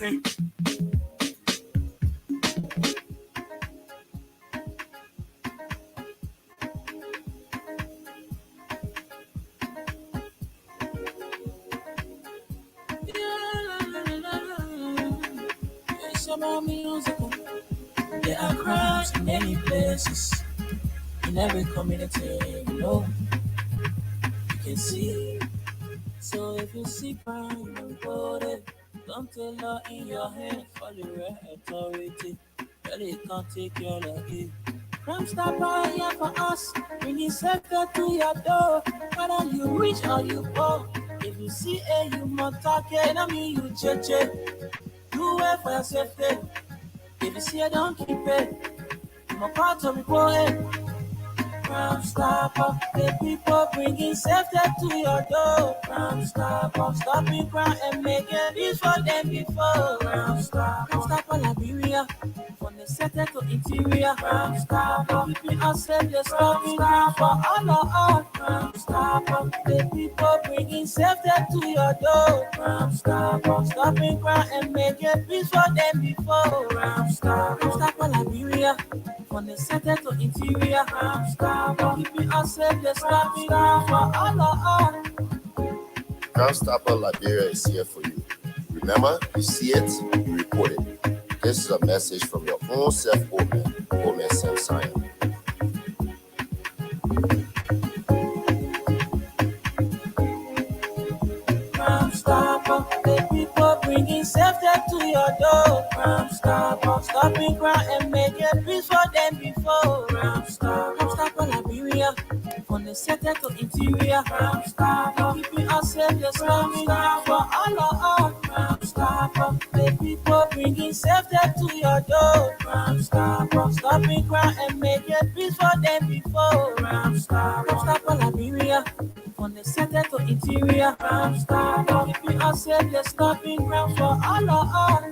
It's about musical. There are crowds in many places, in every community, you can see. So if you see crime and hold it, don't take law in your hand for the right authority. Really can't take your lucky. Crime stopper here for us, bringing safety to your door. Whether you rich or you poor, if you see a human talking, I mean you check. Do it for your safety. If you see a don't keep it. I'm a part of the poet. Crime stopper, the people bringing safety to your door. Crime stopper, stopping crime and making peace for them before. Crime stopper, Liberia, from the center to interior. Crime stopper, keeping us safe, the stopping crime for all of us. Crime stopper, the people bringing safety to your door. Crime stopper, stopping crime and making peace for them before. Crime stopper, Liberia. From the center to interior, keeping us safe, the stopping for all of us. Crime Stopper Liberia is here for you. Remember, you see it, you report it. This is a message from your own self, Omen Sam Sion. Crime Stopper, the people bringing safety to your door. Crime Stopper, stopping crime and making peace for them before. Crime Stopper, Liberia, from the center to interior. Crime Stopper, keeping us safe, the stopping crime for all of us. Crime Stopper, the people bringing safety to your door. Crime Stopper, stopping crime and making peace for them before. Crime Stopper, Liberia. From the center to interior, Crime Stopper, keeping us safe, the stopping ground for all of us.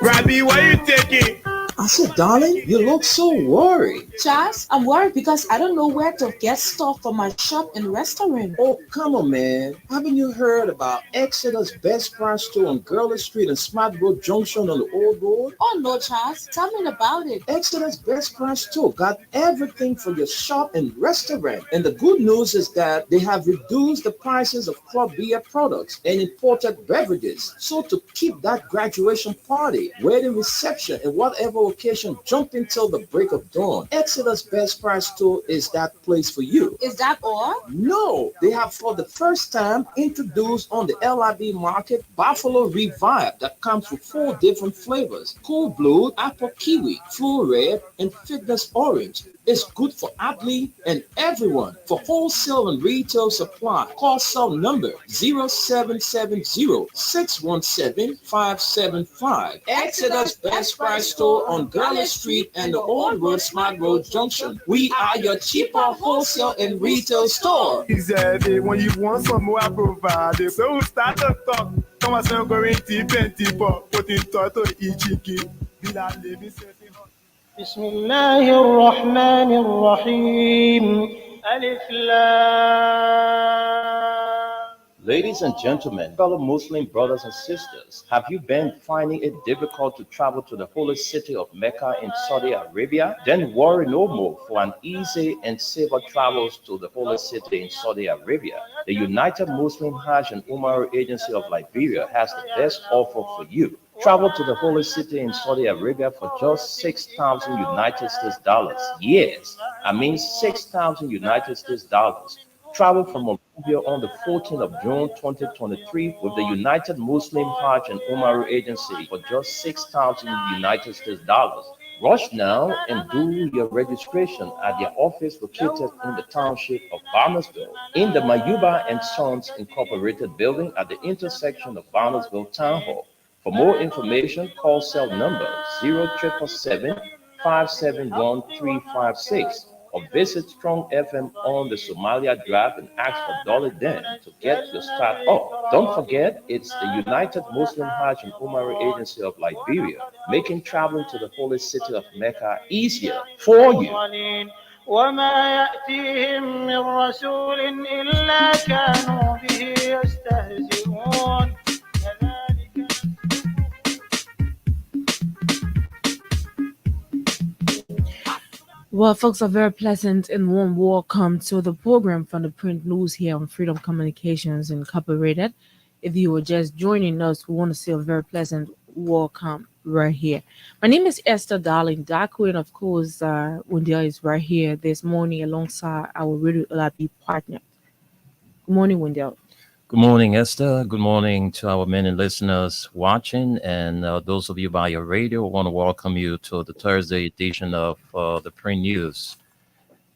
Robbie, why you taking? I said, darling, you look so worried. Charles, I'm worried because I don't know where to get stuff for my shop and restaurant. Oh, come on, man. Haven't you heard about Exeter's Best Price store on Gurley Street and Smart Road Junction on the Old Road? Oh, no, Charles. Tell me about it. Exeter's Best Price store got everything for your shop and restaurant. And the good news is that they have reduced the prices of club beer products and imported beverages. So to keep that graduation party, wedding reception, and whatever occasion jumping till the break of dawn, Exeter's Best Price store is that place for you. Is that all? No, they have for the first time introduced on the LIB market Buffalo Revive that comes with 4 different flavors: Cool Blue, Apple Kiwi, Full Red, and Fitness Orange. It's good for athlete and everyone. For wholesale and retail supply, call cell number 0770-617-575. Exeter's Best Price store on Gurley Street and the Old Road Smart Road Junction. We are your cheaper wholesale and retail store. Easy, when you want some more, I provide it. So we start to talk. Come on, going deep and deeper. Put in thought to each key. بسم الله الرحمن الرحيم ألف لام. Ladies and gentlemen, fellow Muslim brothers and sisters, have you been finding it difficult to travel to the holy city of Mecca in Saudi Arabia? Then worry no more for an easy and safer travels to the holy city in Saudi Arabia. The United Muslim Hajj and Umrah Agency of Liberia has the best offer for you. Travel to the holy city in Saudi Arabia for just 6,000 United States dollars. Yes, I mean 6,000 United States dollars. Travel from Arabia on the 14th of June 2023 with the United Muslim Hajj and Umrah Agency for just 6,000 United States dollars. Rush now and do your registration at their office located in the township of Barnesville in the Mayuba and Sons Incorporated building at the intersection of Barnesville Town Hall. For more information, call cell number 0757-571-356 or visit Strong FM on the Somalia Drive and ask for Dolly Den to get your start up. Don't forget, it's the United Muslim Hajj and Umrah Agency of Liberia, making traveling to the holy city of Mecca easier for you. وما يأتيهم من رسول إلا كانوا به يستهزئون كذلك. Well, folks, are very pleasant and warm welcome to the program from the print news here on Freedom Communications Incorporated. If you were just joining us, we want to say a very pleasant welcome right here. My name is Esther Darling Daku, and of course, Wendell is right here this morning alongside our Radio LRB partner. Good morning, Wendell. Good morning, Esther. Good morning to our many listeners watching, and those of you by your radio. I want to welcome you to the Thursday edition of the Print News.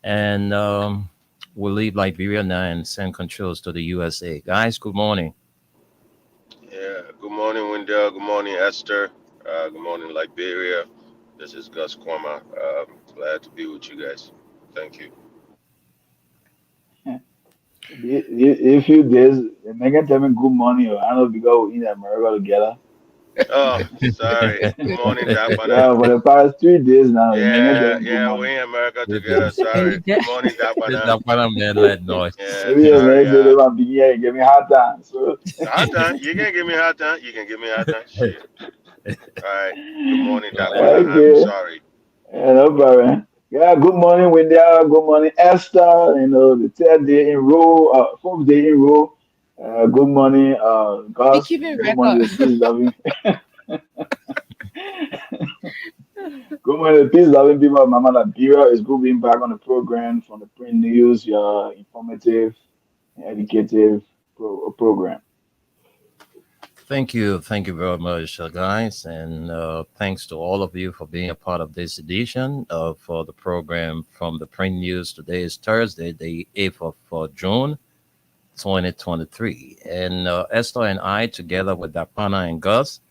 And we'll leave Liberia now and send controls to the USA. Guys, good morning. Yeah, good morning, Wendell. Good morning, Esther. Good morning, Liberia. This is Gus Kwama. Glad to be with you guys. Thank you. If you days, the Megan tell me good morning, or I know because we in America together. Oh, sorry. Good morning, Yeah, Dapana. for the past 3 days now, the Megan Yeah, tell me good yeah, morning. we in America This together. is Sorry. Yeah. Good morning, Dapana. that one man led noise. Yeah, Maybe the sorry. next day they want to begin here and give me hard time. So, Hot time. You can give me hot time. You can give me hot time. Shit. All right. Good morning, Dapana. I'm okay, sorry. yeah, no problem. Yeah, good morning, Wendell. Good morning, Esther. You know, the third day in row, fourth day in row. Good morning, Be Gus. keeping Good morning, the record. peace loving. Good morning, the peace loving people of Mama Liberia. It's good being back on the program from the print news, your informative, educative program. Thank you very much, guys, and thanks to all of you for being a part of this edition of the program from the Print News. Today is Thursday, the 8th of June, 2023, and Esther and I, together with Dapana and Gus,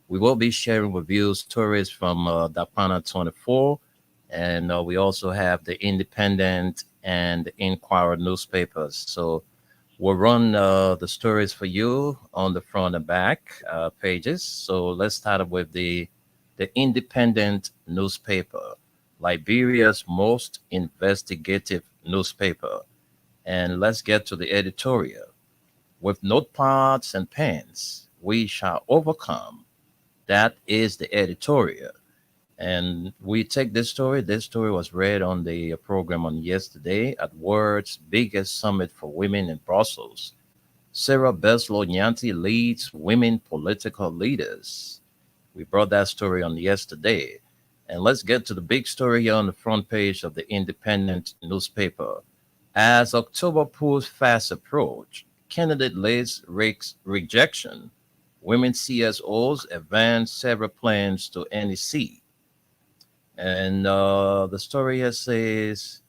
we will be sharing with you stories from Dapana 24, and we also have the Independent and the Inquirer newspapers. So we'll run the stories for you on the front and back pages. So let's start with the Independent newspaper, Liberia's most investigative newspaper. And let's get to the editorial. With notepads and pens, we shall overcome. That is the editorial. And we take this story. This story was read on the program on yesterday at World's biggest summit for women in Brussels. Sarah Beslow Nyanti leads women political leaders. We brought that story on yesterday. And let's get to the big story here on the front page of the Independent newspaper. As October pulls fast approach, candidate list risks rejection. Women CSOs advance several plans to NEC. And the story here says,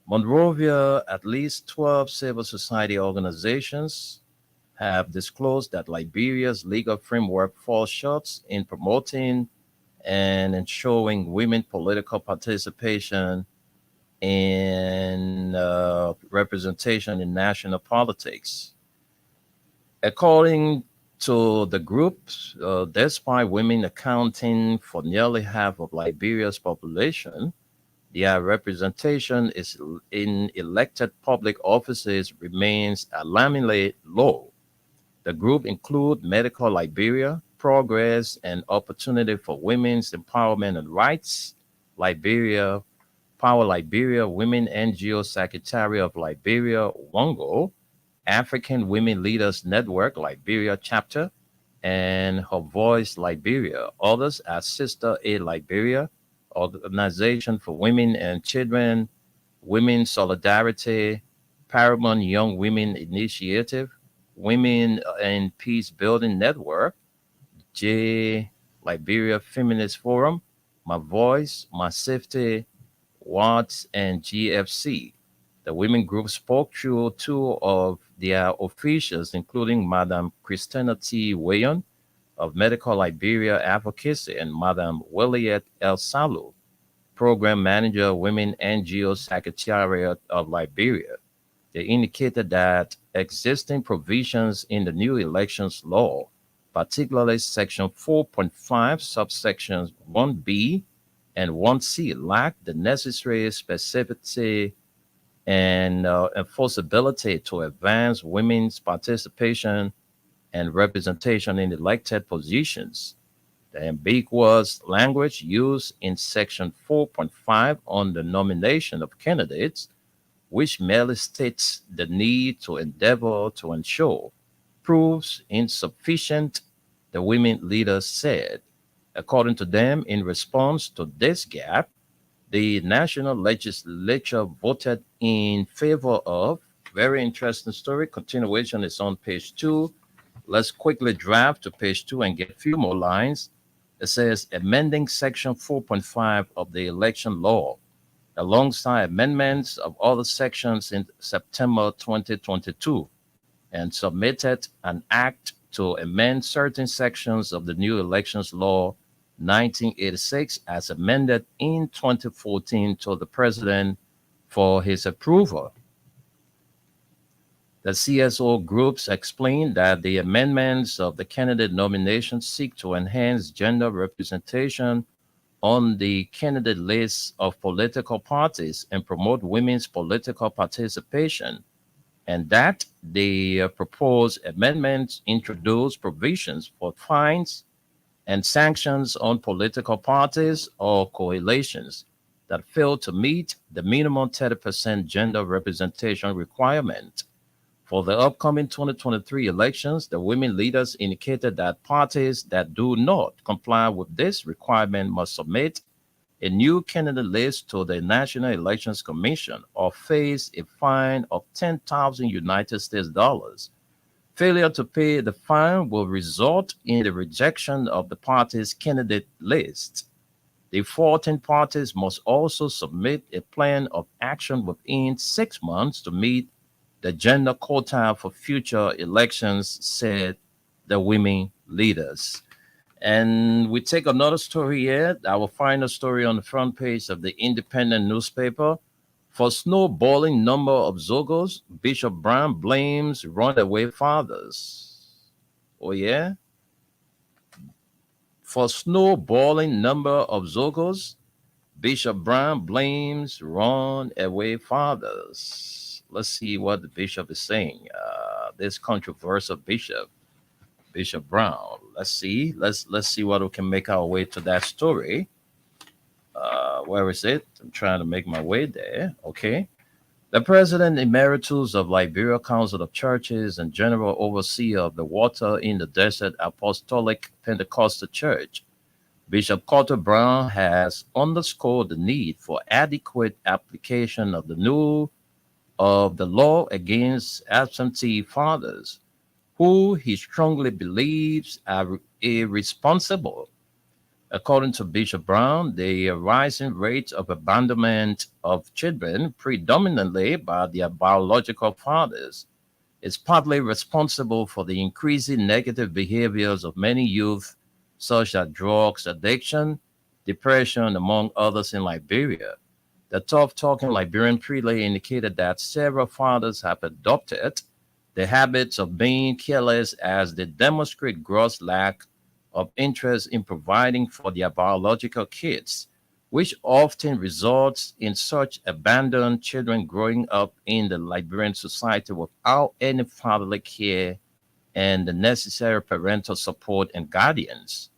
Monrovia, at least 12 civil society organizations have disclosed that Liberia's legal framework falls short in promoting and ensuring women political participation and representation in national politics. According to the group, despite women accounting for nearly half of Liberia's population, their representation is in elected public offices remains alarmingly low. The group include Medical Liberia, Progress and Opportunity for Women's Empowerment and Rights, Liberia, Power Liberia, Women NGO Secretary of Liberia, WONGO, African Women Leaders Network, Liberia chapter, and Her Voice Liberia. Others are Sister A Liberia, Organization for Women and Children, Women Solidarity, Paramount Young Women Initiative, Women and Peace Building Network, J Liberia Feminist Forum, My Voice, My Safety, Watts, and GFC. The women group spoke through two of their officials, including Madam Christina T. Wayon of Medical Liberia Advocacy and Madam Williet El Salu, Program Manager, Women NGO Secretariat of Liberia. They indicated that existing provisions in the new elections law, particularly Section 4.5, subsections 1B and one seat lacked the necessary specificity and enforceability to advance women's participation and representation in elected positions. The ambiguous language used in Section 4.5 on the nomination of candidates, which merely states the need to endeavor to ensure, proves insufficient, the women leaders said. According to them, in response to this gap, the National Legislature voted in favor of, very interesting story, continuation is on page 2. Let's quickly draft to page 2 and get a few more lines. It says, amending Section 4.5 of the election law, alongside amendments of other sections in September 2022, and submitted an act to amend certain sections of the new elections law 1986 as amended in 2014 to the president for his approval. The CSO groups explained that the amendments of the candidate nominations seek to enhance gender representation on the candidate lists of political parties and promote women's political participation, and that the proposed amendments introduce provisions for fines and sanctions on political parties or coalitions that fail to meet the minimum 30% gender representation requirement. For the upcoming 2023 elections, the women leaders indicated that parties that do not comply with this requirement must submit a new candidate list to the National Elections Commission or face a fine of 10,000 United States dollars. Failure to pay the fine will result in the rejection of the party's candidate list. The 14 parties must also submit a plan of action within 6 months to meet the gender quota for future elections, said the women leaders. And we take another story here, our final story on the front page of the Independent newspaper. For snowballing number of Zogos, Bishop Brown blames runaway fathers. Oh yeah? For snowballing number of Zogos, Bishop Brown blames runaway fathers. Let's see what the bishop is saying. This controversial Bishop Brown. Let's see what we can make our way to that story. Where is it? I'm trying to make my way there. Okay. The president emeritus of Liberia Council of Churches and general overseer of the Water in the Desert Apostolic Pentecostal Church, Bishop Carter Brown, has underscored the need for adequate application of the law against absentee fathers, who he strongly believes are irresponsible. According to Bishop Brown, the rising rate of abandonment of children, predominantly by their biological fathers, is partly responsible for the increasing negative behaviors of many youth, such as drugs addiction, depression, among others in Liberia. The tough-talking Liberian prelate indicated that several fathers have adopted the habits of being careless as they demonstrate gross lack of interest in providing for their biological kids, which often results in such abandoned children growing up in the Liberian society without any fatherly care and the necessary parental support and guardians.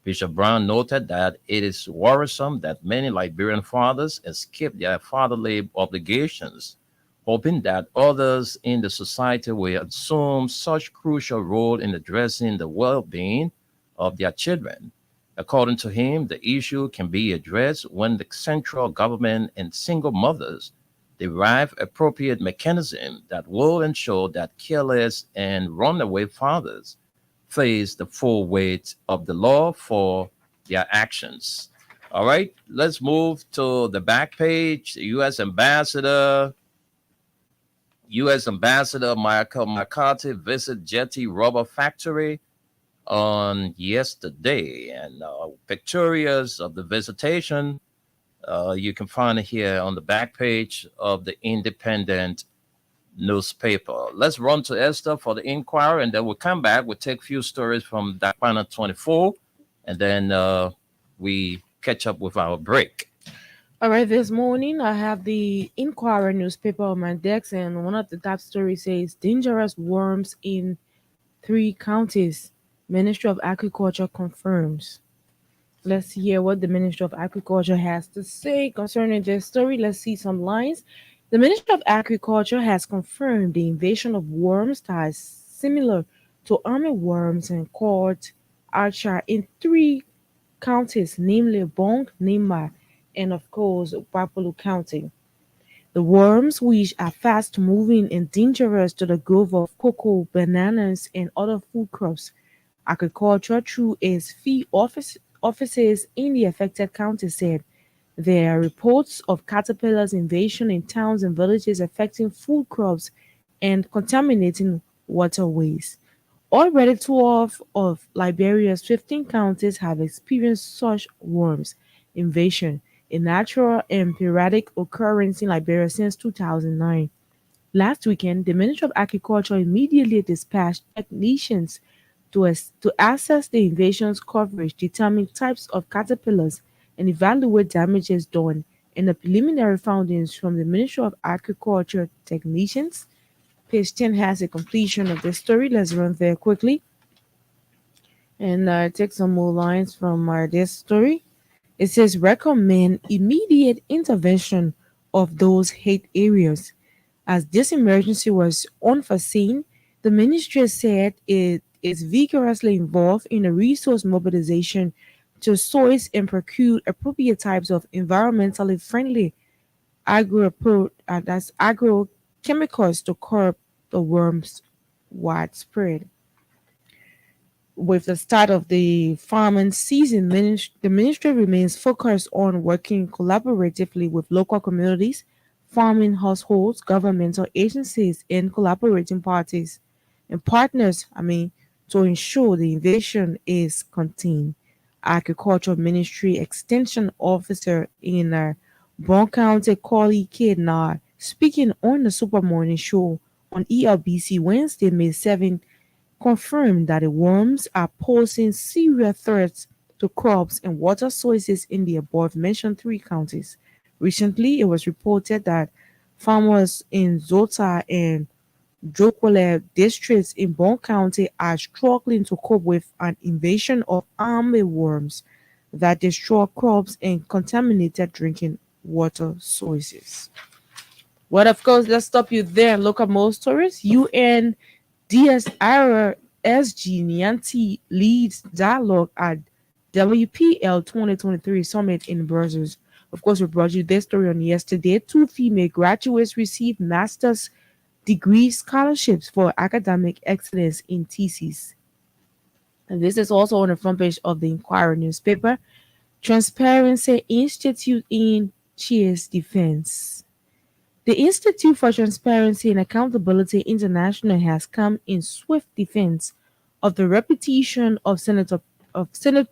Bishop Brown noted that it is worrisome that many Liberian fathers escape their fatherly obligations, hoping that others in the society will assume such crucial role in addressing the well-being of their children. According to him, the issue can be addressed when the central government and single mothers derive appropriate mechanisms that will ensure that careless and runaway fathers face the full weight of the law for their actions. All right, let's move to the back page. The U.S. Ambassador Michael McCarthy visited Jetty Rubber Factory on yesterday, and pictures of the visitation you can find it here on the back page of the Independent newspaper. Let's run to Esther for the Inquirer, and then we'll come back. We'll take a few stories from Dakwana 24, and then we catch up with our break. All right, this morning I have the Inquirer newspaper on my desk, and one of the top stories says dangerous worms in 3 counties. Ministry of Agriculture confirms. Let's hear what the Ministry of Agriculture has to say concerning this story. Let's see some lines. The Ministry of Agriculture has confirmed the invasion of worms that is similar to armyworms and called archer in 3 counties, namely Bong, Nima, and of course Wapolu County. The worms, which are fast moving and dangerous to the growth of cocoa, bananas, and other food crops, agriculture through its offices in the affected counties said there are reports of caterpillars invasion in towns and villages affecting food crops and contaminating waterways. Already 12 of Liberia's 15 counties have experienced such worms invasion, a natural and periodic occurrence in Liberia since 2009. Last weekend, the Ministry of Agriculture immediately dispatched technicians to assess the invasion's coverage, determine types of caterpillars, and evaluate damages done. And the preliminary findings from the Ministry of Agriculture technicians. Page 10 has a completion of the story. Let's run there quickly and take some more lines from this story. It says recommend immediate intervention of those hit areas. As this emergency was unforeseen, the ministry said it is vigorously involved in a resource mobilization to source and procure appropriate types of environmentally friendly agrochemicals to curb the worms widespread. With the start of the farming season, the ministry remains focused on working collaboratively with local communities, farming households, governmental agencies, and collaborating parties and partners, to ensure the invasion is contained. Agriculture Ministry Extension Officer in Brown County, Corley Kednar, speaking on the Super Morning Show on ELBC Wednesday, May 7, confirmed that the worms are posing serious threats to crops and water sources in the above-mentioned 3 counties. Recently, it was reported that farmers in Zota and Jokwele districts in Bon County are struggling to cope with an invasion of armyworms that destroy crops and contaminated drinking water sources. Well, of course, let's stop you there and look at more stories. UN DSR SG Nianti leads dialogue at WPL 2023 summit in Brussels. Of course, we brought you this story on yesterday. 2 female graduates received master's degree scholarships for academic excellence in theses. And this is also on the front page of the Inquirer newspaper. Transparency Institute in cheers defense. The Institute for Transparency and Accountability International has come in swift defense of the reputation of Senate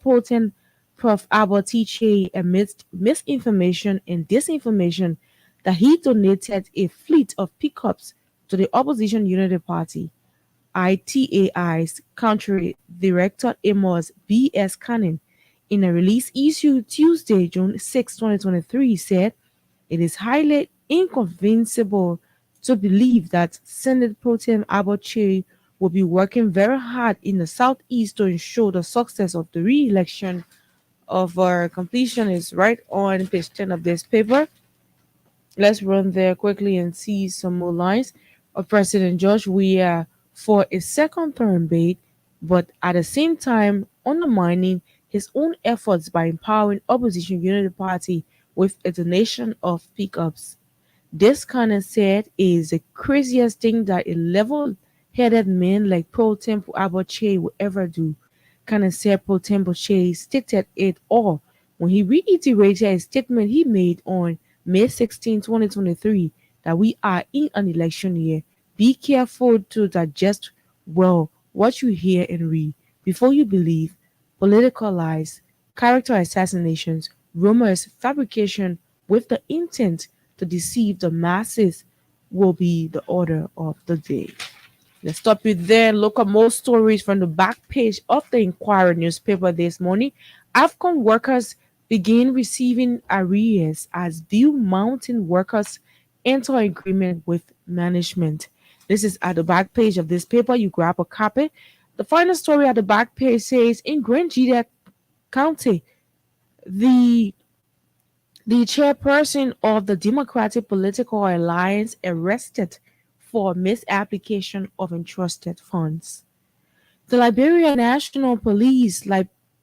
Pro Tem Prof. Albert Tiche amidst misinformation and disinformation that he donated a fleet of pickups to the Opposition Unity Party. ITAI's country director Amos B.S. Cannon, in a release issued Tuesday, June 6, 2023, said it is highly inconceivable to believe that Senate Pro Tem Albert Che will be working very hard in the Southeast to ensure the success of the re-election of our completion is right on page 10 of this paper. Let's run there quickly and see some more lines of President George Weah for a second term bid, but at the same time undermining his own efforts by empowering Opposition Unity Party with a donation of pickups. This kind of said is the craziest thing that a level-headed man like Pro Tem Albert Che would ever do. Kind of said Pro Tem Che stated it all when he reiterated a statement he made on May 16, 2023, that we are in an election year. Be careful to digest well what you hear and read before you believe. Political lies, character assassinations, rumors, fabrication with the intent to deceive the masses will be the order of the day. Let's stop you there and look at more stories from the back page of the Inquirer newspaper this morning. AFCON workers begin receiving arrears as Blue Mountain workers enter agreement with management. This is at the back page of this paper. You grab a copy. The final story at the back page says in Grangeda County, the chairperson of the Democratic Political Alliance arrested for misapplication of entrusted funds. The Liberia National Police,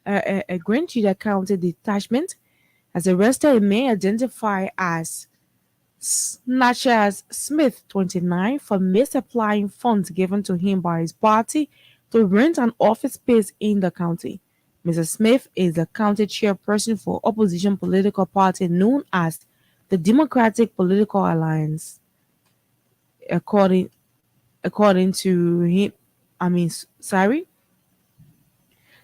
Grangeda County Detachment, has arrested a man identified as Snatchers Smith, 29, for misapplying funds given to him by his party to rent an office space in the county. Mr. Smith is the county chairperson for opposition political party known as the Democratic Political Alliance. According to him,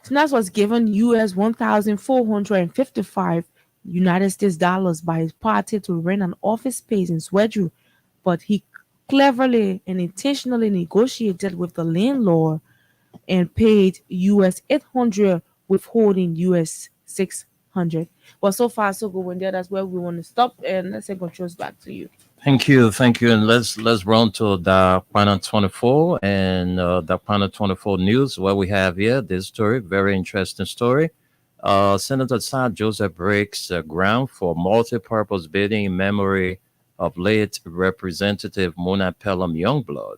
Snatch was given US 1,455 United States dollars by his party to rent an office space in Swedru, but he cleverly and intentionally negotiated with the landlord and paid US 800, withholding US 600. Well, so far so good. When that's where we want to stop, and let's say controls back to you. Thank you, and let's run to the panel 24 and the panel 24 news. What we have here, this story, very interesting story. Senator Sir Joseph breaks ground for multi-purpose building in memory of late Representative Mona Pelham Youngblood.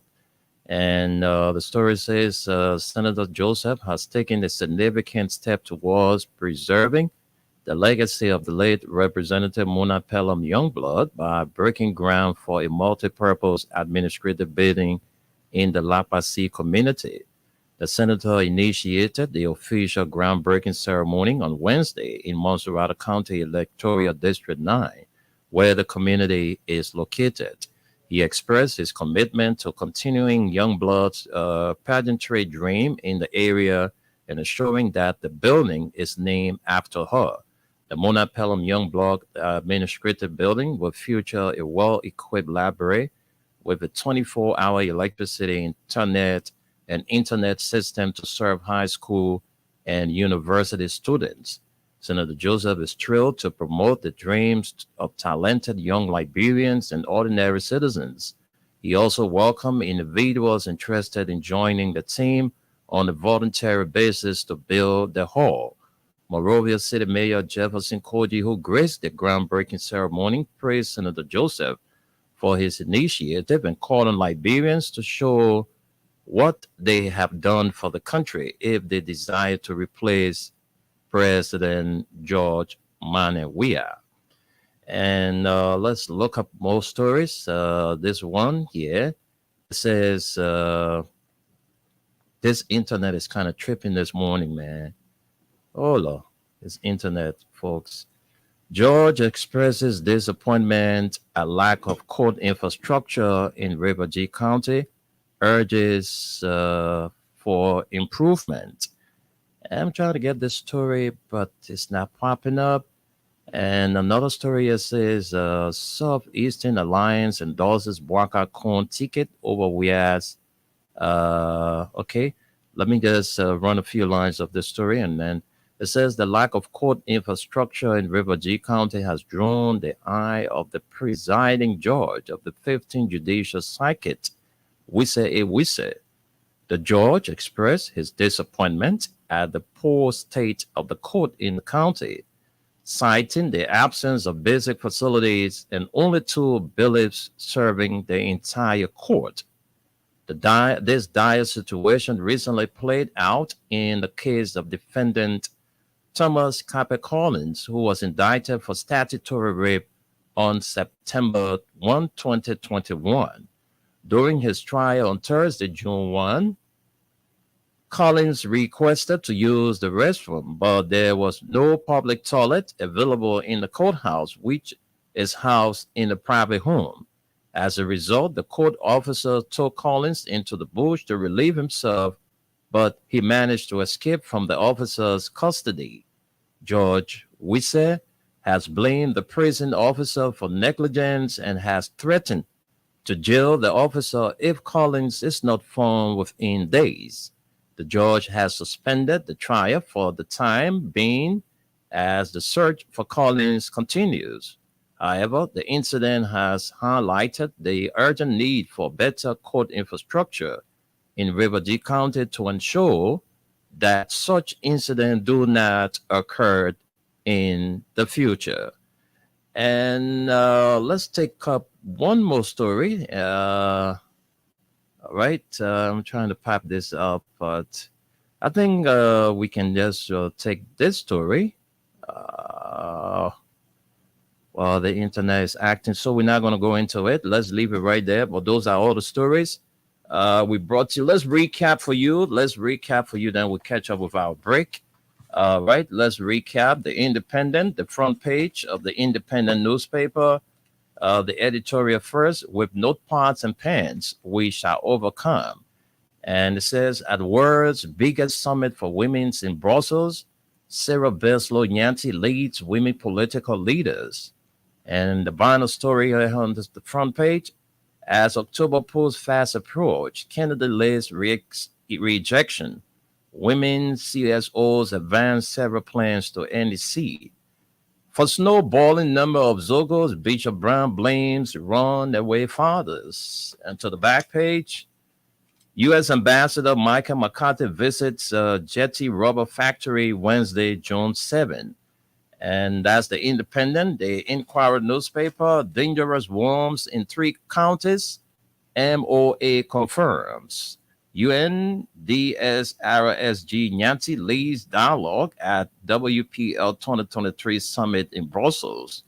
And the story says Senator Joseph has taken a significant step towards preserving the legacy of the late Representative Mona Pelham Youngblood by breaking ground for a multi-purpose administrative building in the Lapasi community. The senator initiated the official groundbreaking ceremony on Wednesday in Montserrat County Electoral District 9, where the community is located. He expressed his commitment to continuing Youngblood's pageantry dream in the area and assuring that the building is named after her. The Mona Pelham Youngblood Administrative Building will feature a well-equipped library with a 24-hour electricity, internet system to serve high school and university students. Senator Joseph is thrilled to promote the dreams of talented young Liberians and ordinary citizens. He also welcomed individuals interested in joining the team on a voluntary basis to build the hall. Monrovia City Mayor Jefferson Koji, who graced the groundbreaking ceremony, praised Senator Joseph for his initiative and called on Liberians to show what they have done for the country if they desire to replace President George Manneh Weah. And let's look up more stories. This one here says, this internet is kind of tripping this morning, man. Oh, Lord, this internet, folks. George expresses disappointment at lack of court infrastructure in River G County, urges for improvement. I'm trying to get this story, but it's not popping up. And another story here says Southeastern Alliance endorses Bwaka Corn ticket over Weah's. Okay, let me just run a few lines of this story, and then it says the lack of court infrastructure in River G County has drawn the eye of the presiding judge of the 15th Judicial Circuit, Wise Ewise. The judge expressed his disappointment at the poor state of the court in the county, citing the absence of basic facilities and only 2 bailiffs serving the entire court. This dire situation recently played out in the case of defendant Thomas Capper Collins, who was indicted for statutory rape on September 1, 2021. During his trial on Thursday, June 1, Collins requested to use the restroom, but there was no public toilet available in the courthouse, which is housed in a private home. As a result, the court officer took Collins into the bush to relieve himself, but he managed to escape from the officer's custody. Judge Wise has blamed the prison officer for negligence and has threatened to jail the officer if Collins is not found within days. The judge has suspended the trial for the time being as the search for Collins continues. However, the incident has highlighted the urgent need for better court infrastructure in Riverdale County to ensure that such incidents do not occur in the future. And let's take up one more story. All right, I'm trying to pop this up, but I think we can just take this story. Well, the internet is acting, so we're not going to go into it. Let's leave it right there. But those are all the stories we brought you. Let's recap for you. Then we'll catch up with our break. Right, let's recap. The Independent, the front page of the Independent newspaper, the editorial first, with notepads and pens, we shall overcome. And it says, at world's biggest summit for women in Brussels, Sarah Beslow Nyanti leads women political leaders. And the final story here on the front page, as October polls fast approach, Canada list rejection. Women CSOs advance several plans to end the seed. For snowballing number of Zogos, Bishop Brown blames runaway fathers. And to the back page, U.S. Ambassador Michael McCarthy visits Jetty Rubber Factory Wednesday, June 7. And that's the Independent, the Inquirer newspaper. Dangerous worms in 3 counties. MOA confirms. UNDSRSG Nyanti leads dialogue at WPL 2023 summit in Brussels.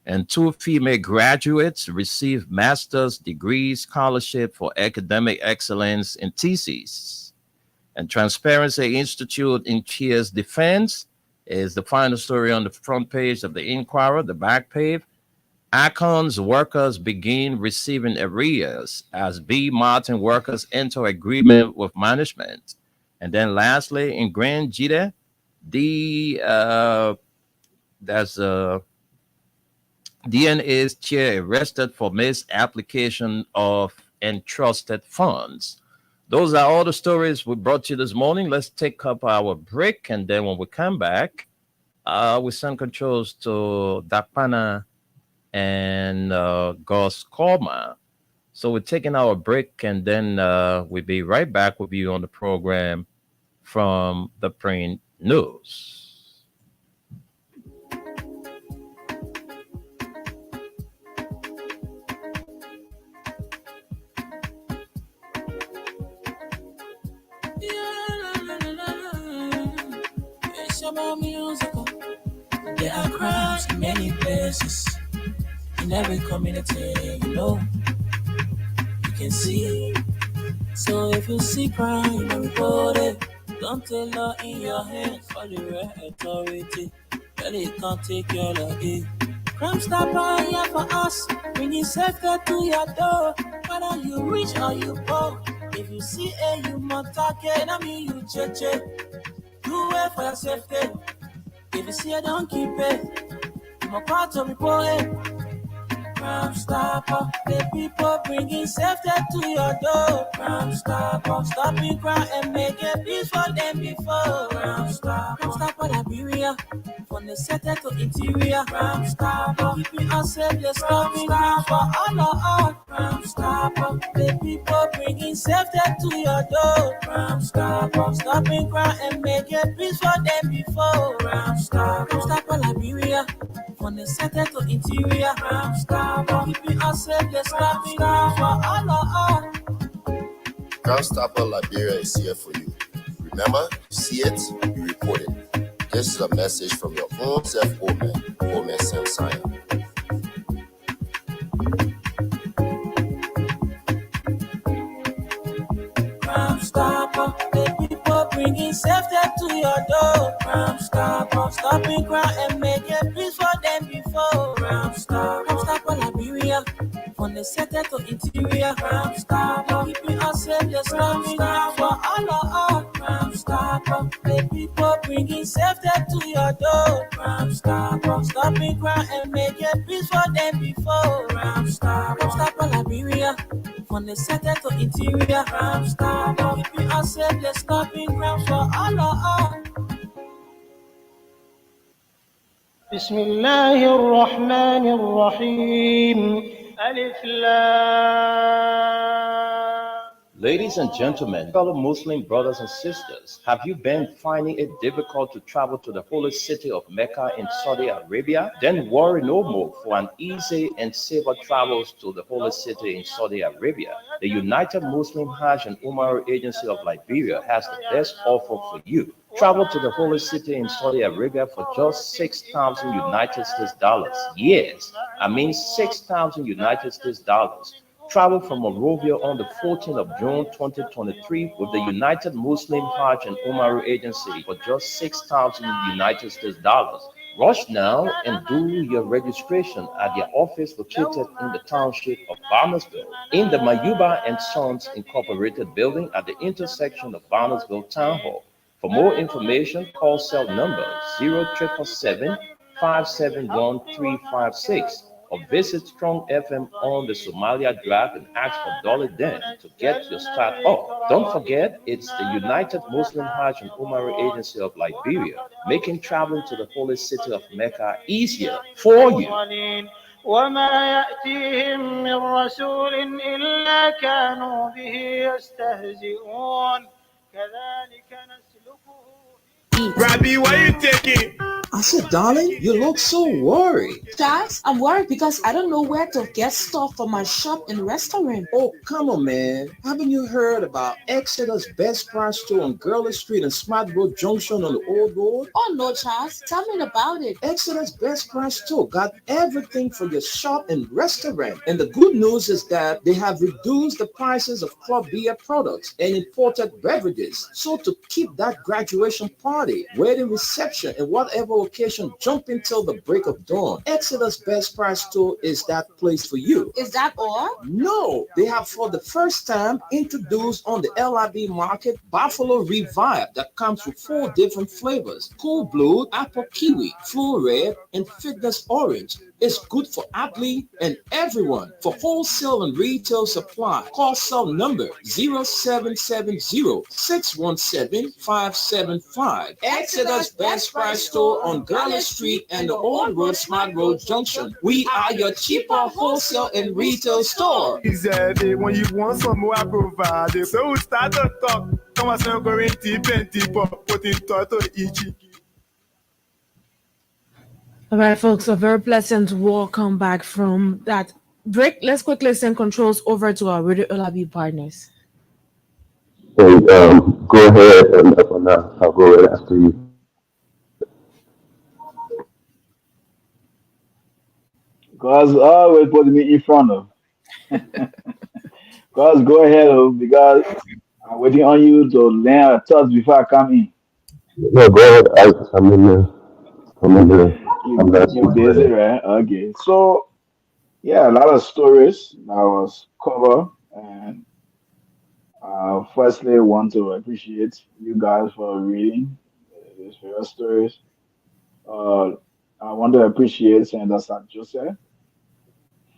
And 2 female graduates receive master's degree scholarship for academic excellence in theses. And Transparency Institute in Cheers defense is the final story on the front page of the Inquirer, the back page. Acon's workers begin receiving arrears as B. Martin workers enter agreement with management. And then lastly, in Grand Jide, DNA's chair arrested for misapplication of entrusted funds. Those are all the stories we brought you this morning. Let's take up our break, and then when we come back, we send controls to Dapana and Gus Korma. So we're taking our break, and then we'll be right back with you on the program from the Print News. There are crowds in many places, in every community, you know, you can see. So if you see crime, report it. Don't take law in your hands for the right authority. Really can't take your law in. Crime stopper here for us, bringing safety to your door. Whether you rich or you poor, if you see a human target, I mean you check. Do it for your safety. If you see it, don't keep it. You must part to report it. Crime stopper, the people bringing safety to your door. Crime stopper, stopping crime and making peace for them before. Crime stopper, Liberia, from the center to interior. Crime stopper, keeping us safe, let's stop crime for all of us. Crime stopper, the people bringing safety to your door. Crime stopper, stopping crime and making peace for them before. Crime stopper, Liberia, from the center to interior. Crime stopper, keeping us safe, let's stop crime for all of us. Crime Stopper Liberia is here for you. Remember, you see it, you report it. This is a message from your own self-Omen, Omen Sam Sion. Crime stopper, the people bringing safety to your door. Crime stopper, stopping crime and making peace for them before. Crime stopper, Liberia, from the center to interior. Crime stopper, keeping us safe, let's stop crime for all of us. Crime stopper, the people bringing safety to your door. Crime stopper, stopping crime and making peace for them before. Crime stopper, Liberia, from the center to interior. Crime stopper, keeping us safe, let's stop crime for all of us. بسم الله الرحمن الرحيم ألف لام. Ladies and gentlemen, fellow Muslim brothers and sisters, have you been finding it difficult to travel to the holy city of Mecca in Saudi Arabia? Then worry no more for an easy and safer travels to the holy city in Saudi Arabia. The United Muslim Hajj and Umrah Agency of Liberia has the best offer for you. Travel to the holy city in Saudi Arabia for just 6,000 United States dollars. Yes, I mean 6,000 United States dollars. Travel from Monrovia on the 14th of June 2023 with the United Muslim Hajj and Umrah Agency for just 6,000 United States dollars. Rush now and do your registration at their office located in the township of Barnesville in the Mayuba and Sons Incorporated building at the intersection of Barnesville Town Hall. For more information, call cell number 0777 571 356 or visit Strong FM on the Somalia Drive and ask for Dolly Den to get your start off. Don't forget, it's the United Muslim Hajj and Umrah Agency of Liberia, making traveling to the holy city of Mecca easier for you. وما يأتيهم من رسول إلا كانوا به يستهزئون كذلك نسلكه. Rabbi, why you taking? I said, darling, you look so worried. Charles, I'm worried because I don't know where to get stuff for my shop and restaurant. Oh, come on, man. Haven't you heard about Exodus Best Price Store on Gurley Street and Smart Road Junction on the Old Road? Oh no, Charles, tell me about it. Exodus Best Price Store got everything for your shop and restaurant. And the good news is that they have reduced the prices of club beer products and imported beverages. So to keep that graduation party, wedding reception, and whatever occasion jumping till the break of dawn, Exodus Best Price Store is that place for you. Is that all? No, they have for the first time introduced on the LIB market Buffalo Revive that comes with 4 different flavors: Cool Blue, Apple Kiwi, Full Red, and Fitness Orange. It's good for athlete and everyone. For wholesale and retail supply, call cell number 0770-617-575. Exodus Best Price Store on Gurley Street and the Old Road Smart Road Junction. We are your cheaper wholesale and retail store. He said, when you want some more, I provide. So we start to talk. Come on, so going deep and deeper, putting thought to each. All right, folks, a very pleasant welcome back from that break. Let's quickly send controls over to our Radio LIB partners. Hey, go ahead and I'll go right after you. God's always putting me in front of. God's go ahead, because I'm waiting on you to learn a thoughts before I come in. No, go ahead. I'm in there. You busy, right? Okay. So, yeah, a lot of stories that was covered. And firstly, I want to appreciate you guys for reading these various stories. I want to appreciate Senator St. Joseph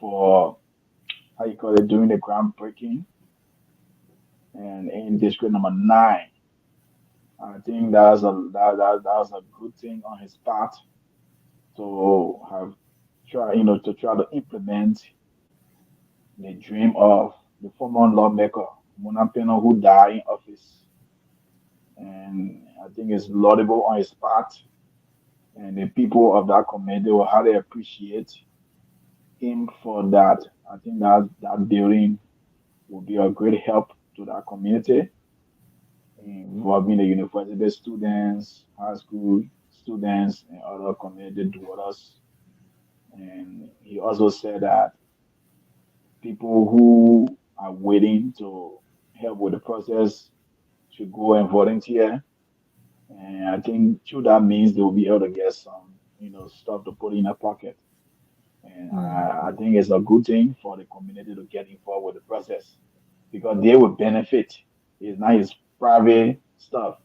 for, doing the groundbreaking. And in district number 9, I think that was a good thing on his part to have try to implement the dream of the former lawmaker Munapeno, who died in office. And I think it's laudable on his part, and the people of that community will highly appreciate him for that. I think that building will be a great help to that community, involving the university students, high school students, and other community dwellers. And he also said that people who are waiting to help with the process should go and volunteer. And I think through that means they will be able to get some, stuff to put in their pocket. And I think it's a good thing for the community to get involved with the process, because they will benefit. It's not his private stuff.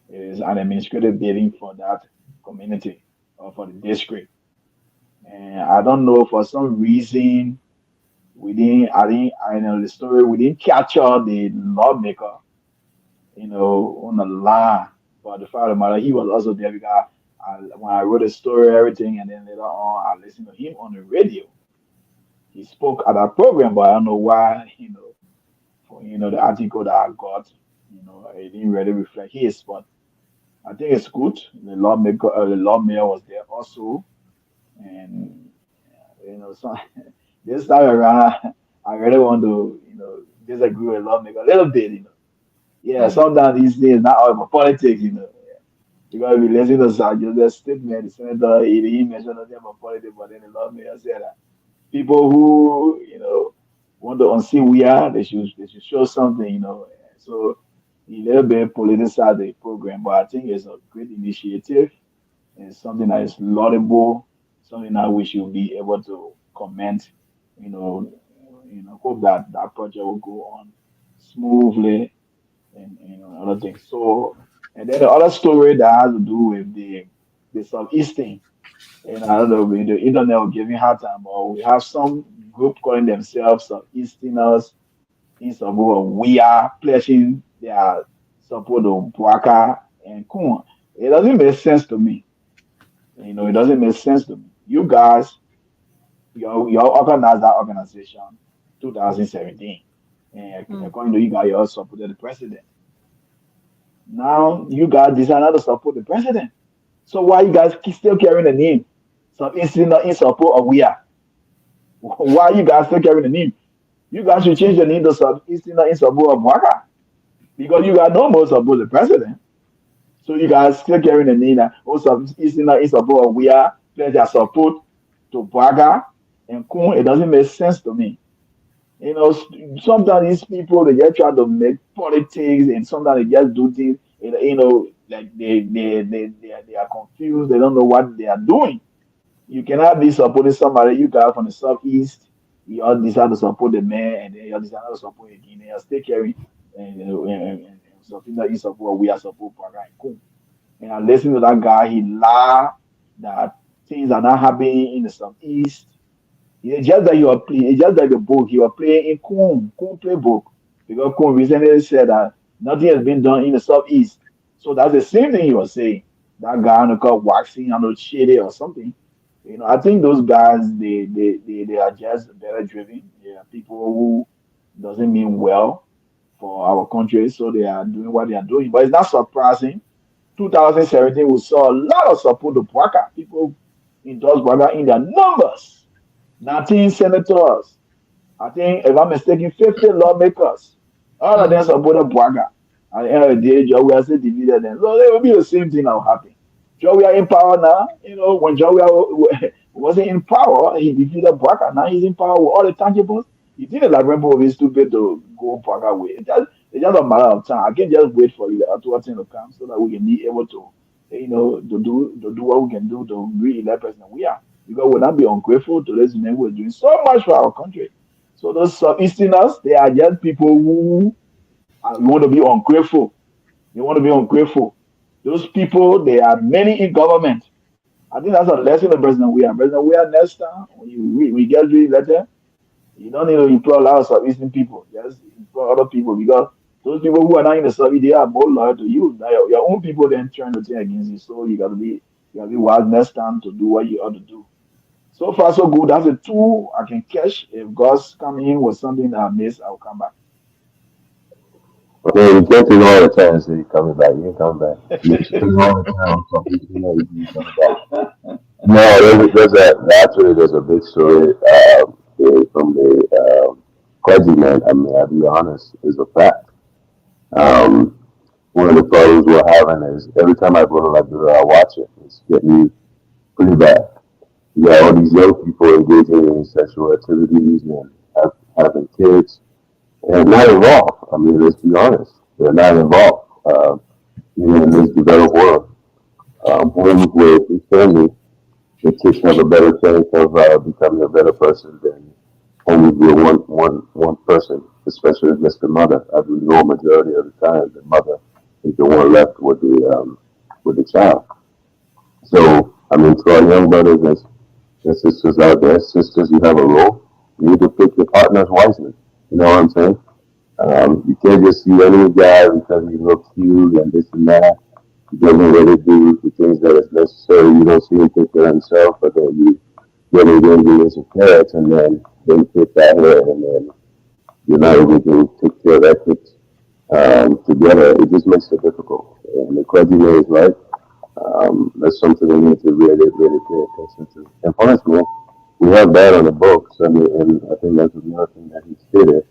It is an administrative building for that community or for the district. And I don't know, for some reason, I know the story, we didn't capture the lawmaker, on the line. But the fact of the matter, he was also there because when I wrote a story, everything, and then later on, I listened to him on the radio. He spoke at that program, but I don't know why, for, the article that I got, it didn't really reflect his, but I think it's good. The lawmaker was there also, and so this time around, I really want to, disagree with lawmaker a little bit. Yeah, sometimes these things not all about politics. You gotta be listening to Sergio's statement. The senator, he didn't mention nothing about politics, but then the lawmaker said that people who, want to unsee we are, they should show something. So he little bit politicized the program, but I think it's a great initiative and something that is laudable, something that we should be able to comment. You know, hope that that project will go on smoothly and other things. So, and then the other story that has to do with the southeastern, and I don't know, the internet will give me hard time, but we have some group calling themselves southeasterners in support of we are pledging their support of Bwaka and Kun. It doesn't make sense to me. It doesn't make sense to me. You guys, you organized that organization 2017. And according to you guys, you also supported the president. Now you guys decided to support the president. So why you guys still carrying the name? So instead in support of we are. Why you guys still carrying the name? You guys should change the name to Southeastern in support of Bwaka. Because you guys no more support the president. So you guys still carrying the name that also Southeastern in support of we are, pledge their support to Bwaka and Kun. It doesn't make sense to me. Sometimes these people they just try to make politics, and sometimes they just do things. Like they are confused. They don't know what they are doing. You cannot be supporting somebody you got from the southeast. You all decide to support the man, and then you all decide to support again. They are still carrying and something that you support. We are support Bwaka and Kun. And I listen to that guy. He lied that things are not happening in the southeast. It's just that you are playing. It's just like the book you are playing in Kun playbook, because Kun recently said that nothing has been done in the southeast. So that's the same thing he was saying. That guy on the called waxing and shady or something. I think those guys they are just better driven. They are people who doesn't mean well for our country, so they are doing what they are doing. But it's not surprising. 2017 we saw a lot of support to Bwaka. People endorse Bwaka in their numbers. 19 senators, I think, if I'm mistaken, 50 lawmakers. All of them supported Bwaka. At the end of the day, Joe, we are still divided them. So it will be the same thing that will happen. Joe, we are in power now. When Joe wasn't in power, he defeated Bwaka. Now he's in power with all the tangibles. He didn't like Rainbow is stupid to go Bwaka way. It's just a matter of time. I can just wait for the actual thing to come so that we can be able to, to do what we can do to re-elect president we are. Because we'll not be ungrateful to those men who are doing so much for our country. So those Southeasterners, they are just people who want to be ungrateful. They want to be ungrateful. Those people, they are many in government. I think that's a lesson of President Weah. President Weah, next time, when we get read letter, you don't need to employ a lot of Southeastern people. Just employ other people, because those people who are not in the South, they are more loyal to you. Now, your own people then turn the thing against you. So you gotta be wise next time to do what you ought to do. So far, so good. That's a tool I can catch. If God's coming in with something that I missed, I'll come back. Okay, you get to all the time, so you're coming back. You come back. You get to all the time, so you coming back. No, there's a big story from the clergyman. I mean, I'll be honest, is a fact. One of the problems we're having is every time I go to Liberia, I watch it. It's getting pretty bad. You got all these young people engaging in sexual activities and having kids, and not involved. I mean, let's be honest, they're not involved. Even in this developed world, homes with a family, the kids have a better chance of becoming a better person than homes with one person, especially if it's the mother. As we know, majority of the time, the mother is the one left with the child. So, I mean, to our young brothers and sisters out there, sisters, you have a role. You need to pick your partners wisely. You know what I'm saying? You can't just see any guy because he looks cute and this and that. doesn't really do the things that is necessary. You don't see him take care of himself, but then you get ingredients of carrots and then put that here and then you're not able to take care of that kid together. It just makes it difficult. And the clergyman is right. That's something we need to really, really pay attention to. And honestly, we have that on the books. I mean, and I think that's another thing that he stated.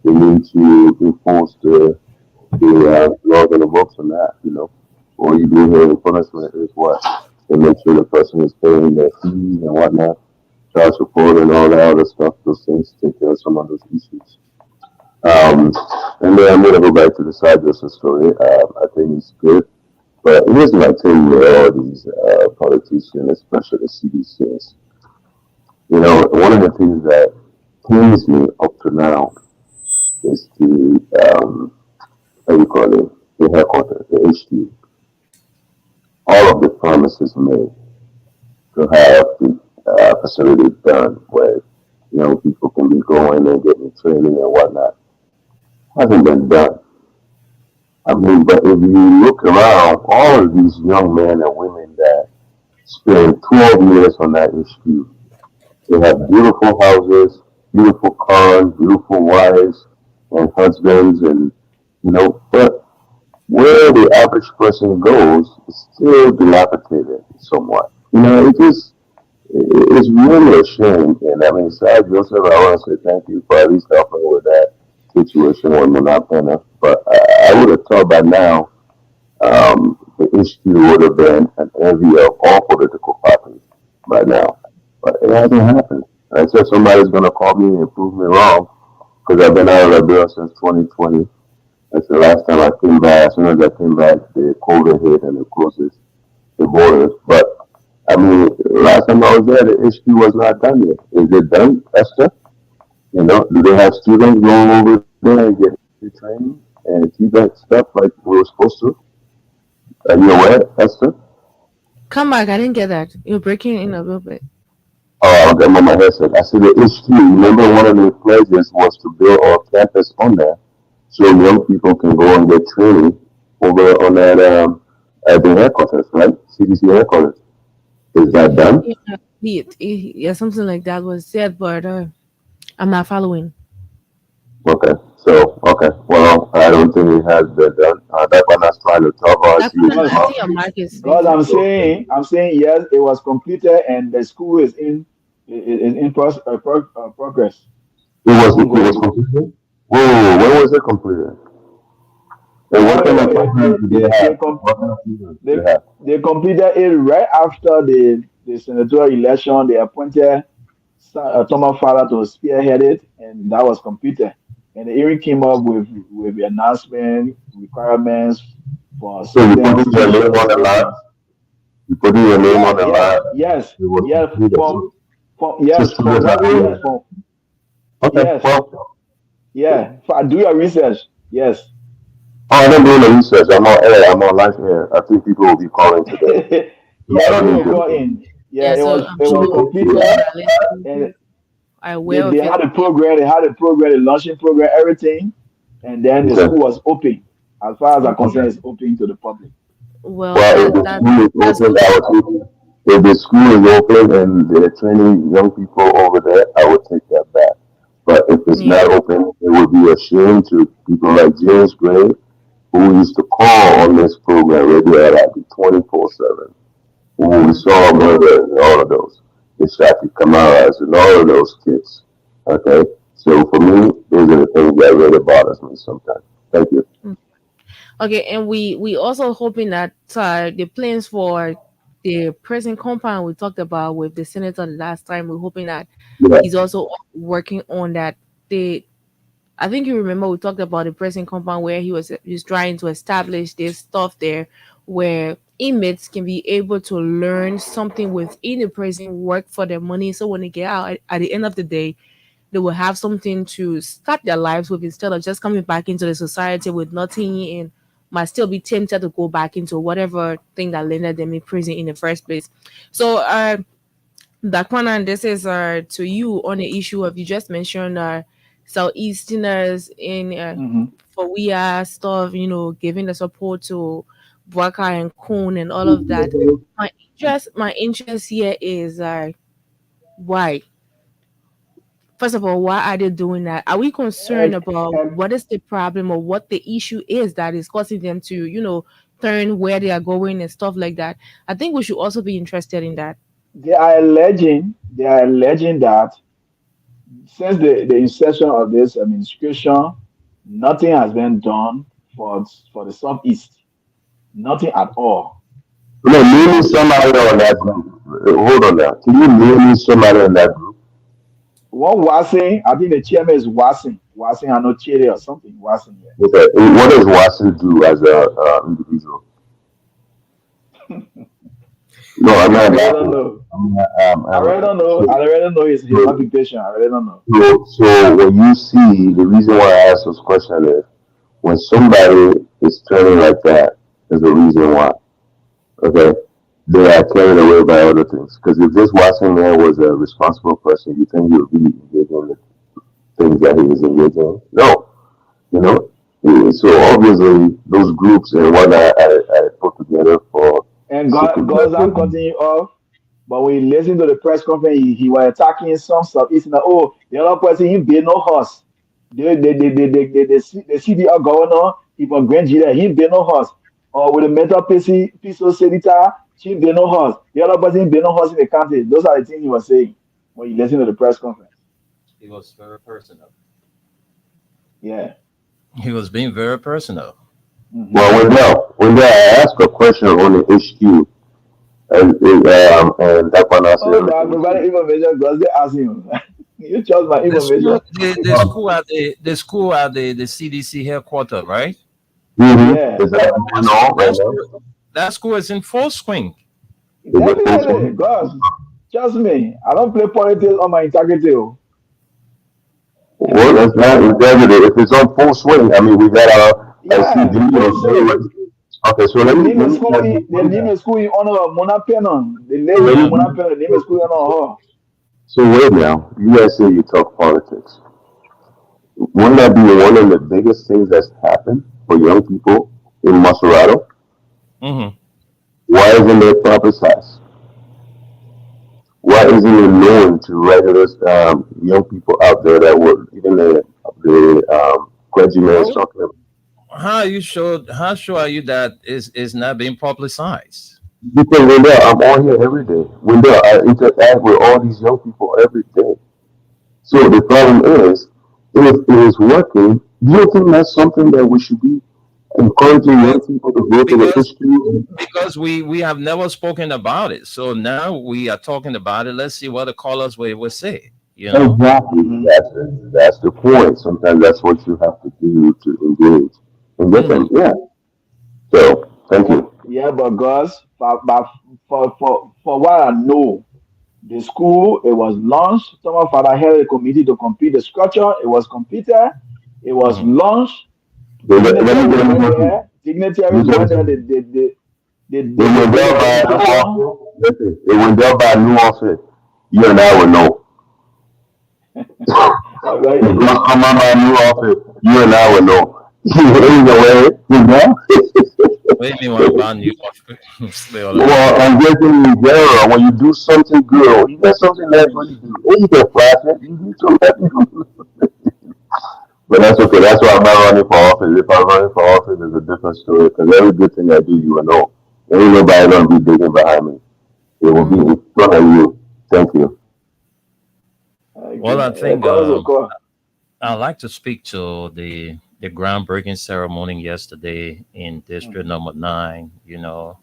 We need to enforce the laws on the books on that. You know, all you do here in punishment is what to make sure the person is paying their fees and whatnot, child support and all that other stuff. Those things take care of some of those issues. And then I'm gonna go back to the side Joseph story. I think it's good. But it isn't like telling you all these politicians, especially the CDCs. You know, one of the things that pains me up to now is the, how you call it, the headquarters, the HQ. All of the promises made to have the facility done where young people can be going and getting training and whatnot hasn't been done. I mean, but if you look around, all of these young men and women that spend 12 years on that HQ, they have beautiful houses, beautiful cars, beautiful wives and husbands, and but where the average person goes is still dilapidated somewhat. It's really a shame. And I mean, Sad Joseph, I want to say thank you for at least helping with that situation with Monapena. But I would have thought by now the issue would have been an envy of all political parties by now. But it hasn't happened. I said somebody's going to call me and prove me wrong because I've been out of Liberia since 2020. That's the last time I came back. As soon as I came back, the COVID hit and it closes the borders. But I mean, last time I was there, the HQ was not done yet. Is it done, Esther? Do they have students going over there and get the training and keep that stuff like we were supposed to? Are you aware, Esther? Come back. I didn't get that. You're breaking in a little bit. Oh, I got my headset. I said the HQ. Remember, one of the pledges was to build our campus on there, so young people can go and get training over on that at the headquarters, right? CDC headquarters. Is that done? Yeah, something like that was said, but I'm not following. Okay. Well, I don't think it has been done. That's why I'm not trying to talk about That's what I see your mic is Because saying. I'm saying yes, it was completed and the school is in progress. It was completed. Whoa, when was it completed? And what kind of programs do they have? What kind of programs do they have? They completed it right after the senatorial election. They appointed Thomas Fowler to spearhead it, and that was completed. And the hearing came up with the announcement, requirements for So you students. put your name on the line? You put your name on the line? Yes, It was yes, completed. yes, So students are yes, Okay, yes, well, yeah. Do your research. Yes. I'm not doing the research. I'm on air. I'm on live air. I think people will be calling today. Yeah, people go in. Yeah, Yeah, so I'm it was sure completed, and are aware of they it. had a program. They had a program, the launching program, everything, and then the Okay. school was open. As far as I'm concerned, it's open to the public. Well, Well, if the that school that's is open, good. I would take it. If the school is open and they're training young people over there, I would take that back. But if it's Yeah. not open, it would be a shame to people like James Gray, who used to call on this program radio at 24/7. Who we Mm. saw murder and all of those. The Shaki Kamaras and all of those kids. Okay? So for me, those are the things that really bothers me sometimes. Thank you. Okay, and we also hoping that the plans for the prison compound we talked about with the senator the last time, we're hoping that Yeah. he's also working on that. I think you remember we talked about the prison compound where he's trying to establish this stuff there where inmates can be able to learn something within the prison, work for their money, so when they get out at the end of the day they will have something to start their lives with instead of just coming back into the society with nothing and might still be tempted to go back into whatever thing that landed them in prison in the first place. So Dakwana, this is to you on the issue of you just mentioned Southeasterners in Hmm. for we are stuff, giving the support to Waka and Kun and all of that. My interest here is why. First of all, why are they doing that? Are we concerned And, about and what is the problem or what the issue is that is causing them to, turn where they are going and stuff like that? I think we should also be interested in that. they are alleging that since the inception of this administration, nothing has been done for the southeast. Nothing at all. No, name me So somebody on that group. Hold on now. Can you name me somebody on that group? what Watson, I think the chairman is Watson. Watson, I know Cherry or something. Watson, yeah. Okay. What does Watson do as a individual? No, I'm I not really don't laughing. know. I I'm really don't know. I so, really don't know his so, occupation. I really don't know. so when you see the reason why I ask this question is when somebody is turning like that, there's a reason why. Okay, they are carried away by other things. Because if this Watson man was a responsible person, you think he would be engaging in the things that he is engaging in? No, you know. Yeah, so obviously those groups and whatnot I put together for And secret God's I'm messaging. cutting you off. But when you listen to the press conference, he was attacking some stuff. It's like, oh, the other person, he be no horse. The CDR governor, he from Grand Julia, he be no horse. Or with the mental peace senator, he be no horse. The other person be no horse in the country. Those are the things he was saying when you listen to the press conference. He was very personal. Yeah. He was being very personal. Hmm. Well, when I ask a question on the HQ and that one answer Oh, God, everything is provided information because they ask him. You trust my The information. school, the school at the CDC headquarters, right? Yeah. Is that That going school, on right that now? school, that school is in full swing. Is it full Definitely. swing? God, trust me. I don't play politics on my integrity. Oh. Well, that's not integrity. If it's on full swing, I mean, we got our Yeah, SCD full and swing. very. Okay, so They let me name let a me school. ask you They one name now. a school in honor of Mona Pennon. The lady Let Yeah. Mona me Pennon. They name a school in honor of her. so wait now. You guys say you talk politics. Wouldn't that be one of the biggest things that's happened for young people in Maserati? Mm-hmm. Why isn't it publicized? Why isn't it known to regular young people out there that were even the clergyman is How talking about? how are you sure? How sure are you that is not being publicized? Because Wendell, I'm on here every day. Wendell, I interact with all these young people every day. So the problem is, if it is working, do you think that's something that we should be encouraging young Because people to go to the because history? because we have never spoken about it. So now we are talking about it. Let's see what the callers will say. You know. Exactly. Hmm. That's the point. Sometimes that's what you have to do to engage and get Mm-hmm. them. Yeah. So thank Yeah, you. yeah, but girls, but for what I know, the school it was launched. Someone father held a committee to complete the structure. It was completed. It was Mm-hmm. launched. Let me Dignitaries get went something. there. Dignitaries You went there. can, They it went did down the by a new dedication. office. Listen, it went down by a new office. You and I would know. Right? It's gonna come out by a new office. You and I would know. Anyway, you know. What do you mean what about New York? Stay all over. Well, I'm guessing in general, when you do something good, you got something that really do. And you can flash it, you do something. But that's okay. That's why I'm not running for office. If I'm running for office, it's a different story. Because every good thing I do, you will know. There ain't nobody gonna be digging behind me. It will be Mm. in front of you. Thank you. Well, I Okay. think Girls will call. I'd like to speak to the groundbreaking ceremony yesterday in District Mhm. Number 9. You know,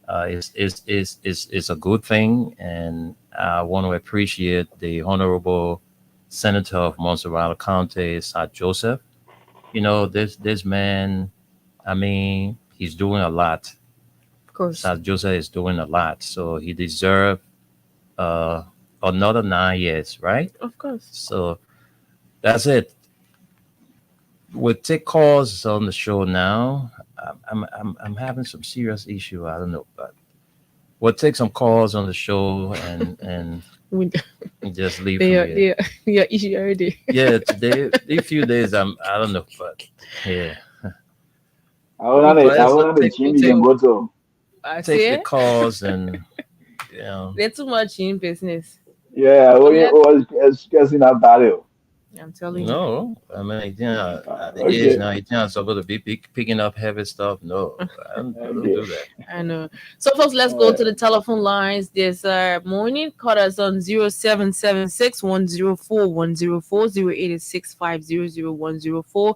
it's a good thing, and I want to appreciate the Honorable Senator of Montserrat County, Sir Joseph. You know, this man, I mean, he's doing a lot. Of course. Sir Joseph is doing a lot, so he deserves uh, another 9 years, right? Of course. So that's it. We'll take calls on the show now. I'm having some serious issue. I don't know, but we'll take some calls on the show We, and just leave from they are, here. they are, they are issue already. Yeah, today, a few days, I don't know, but yeah. I want the gym you can go to. I take the see. calls and you know. They're too much in business. Yeah, So we let was guessing that value. I'm telling you. No, I mean, at the age Okay, now, you're not supposed to be picking up heavy stuff. No, I don't okay. do that. I know. So folks, let's go to the telephone lines this morning. Call us on 0776-104-104,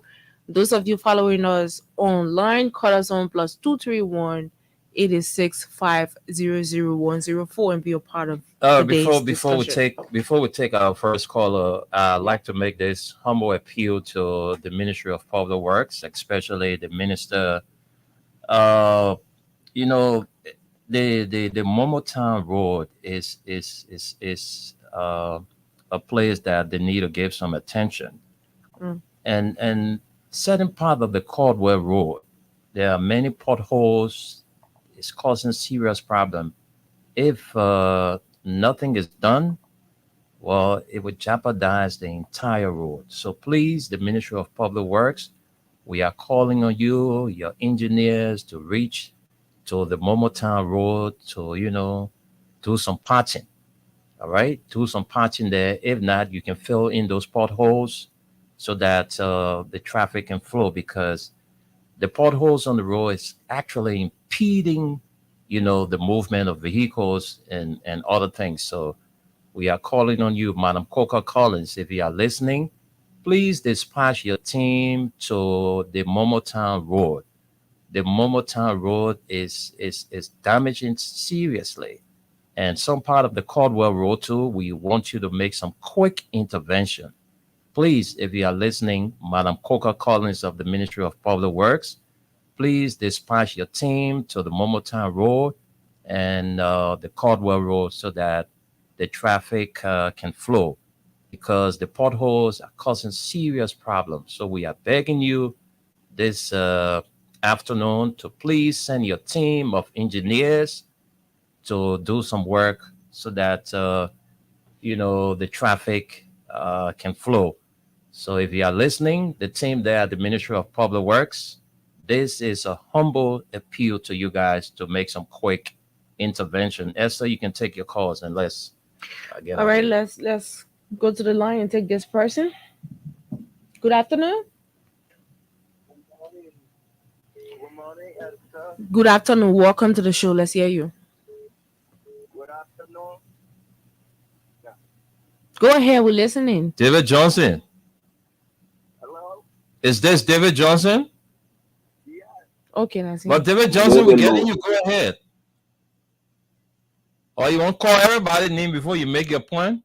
Those of you following us online, call us on +231-865-00104 and be a part of today's discussion. Before we take our first caller, I'd like to make this humble appeal to the Ministry of Public Works, especially the minister. Uh, you know, the Momotown Road is a place that they need to give some attention. Mm. And certain part of the Caldwell Road, there are many potholes. It's causing serious problem. If nothing is done, well, it would jeopardize the entire road. So please, the Ministry of Public Works, we are calling on you, your engineers, to reach to the Momotown Road to, do some patching. All right, do some patching there. If not, you can fill in those potholes so that the traffic can flow, because the potholes on the road is actually impeding, the movement of vehicles and other things. So we are calling on you, Madam Coca Collins, if you are listening, please dispatch your team to the Momotown Road. The Momotown Road is damaging seriously. And some part of the Caldwell Road too, we want you to make some quick intervention. Please, if you are listening, Madam Coca Collins of the Ministry of Public Works, please dispatch your team to the Momotown Road and the Caldwell Road so that the traffic can flow, because the potholes are causing serious problems. So we are begging you this afternoon to please send your team of engineers to do some work so that, the traffic can flow. So if you are listening, the team there at the Ministry of Public Works, this is a humble appeal to you guys to make some quick intervention. Esther, you can take your calls and let's get All right, let's go to the line and take this person. Good afternoon. Good morning, Esther. Good afternoon. Welcome to the show. Let's hear you. Good afternoon. Go ahead. We're listening. David Johnson. Hello? Is this David Johnson? Yeah. Okay, that's it. But David Johnson, we're getting you. Go ahead. Or you want to call everybody name before you make your point?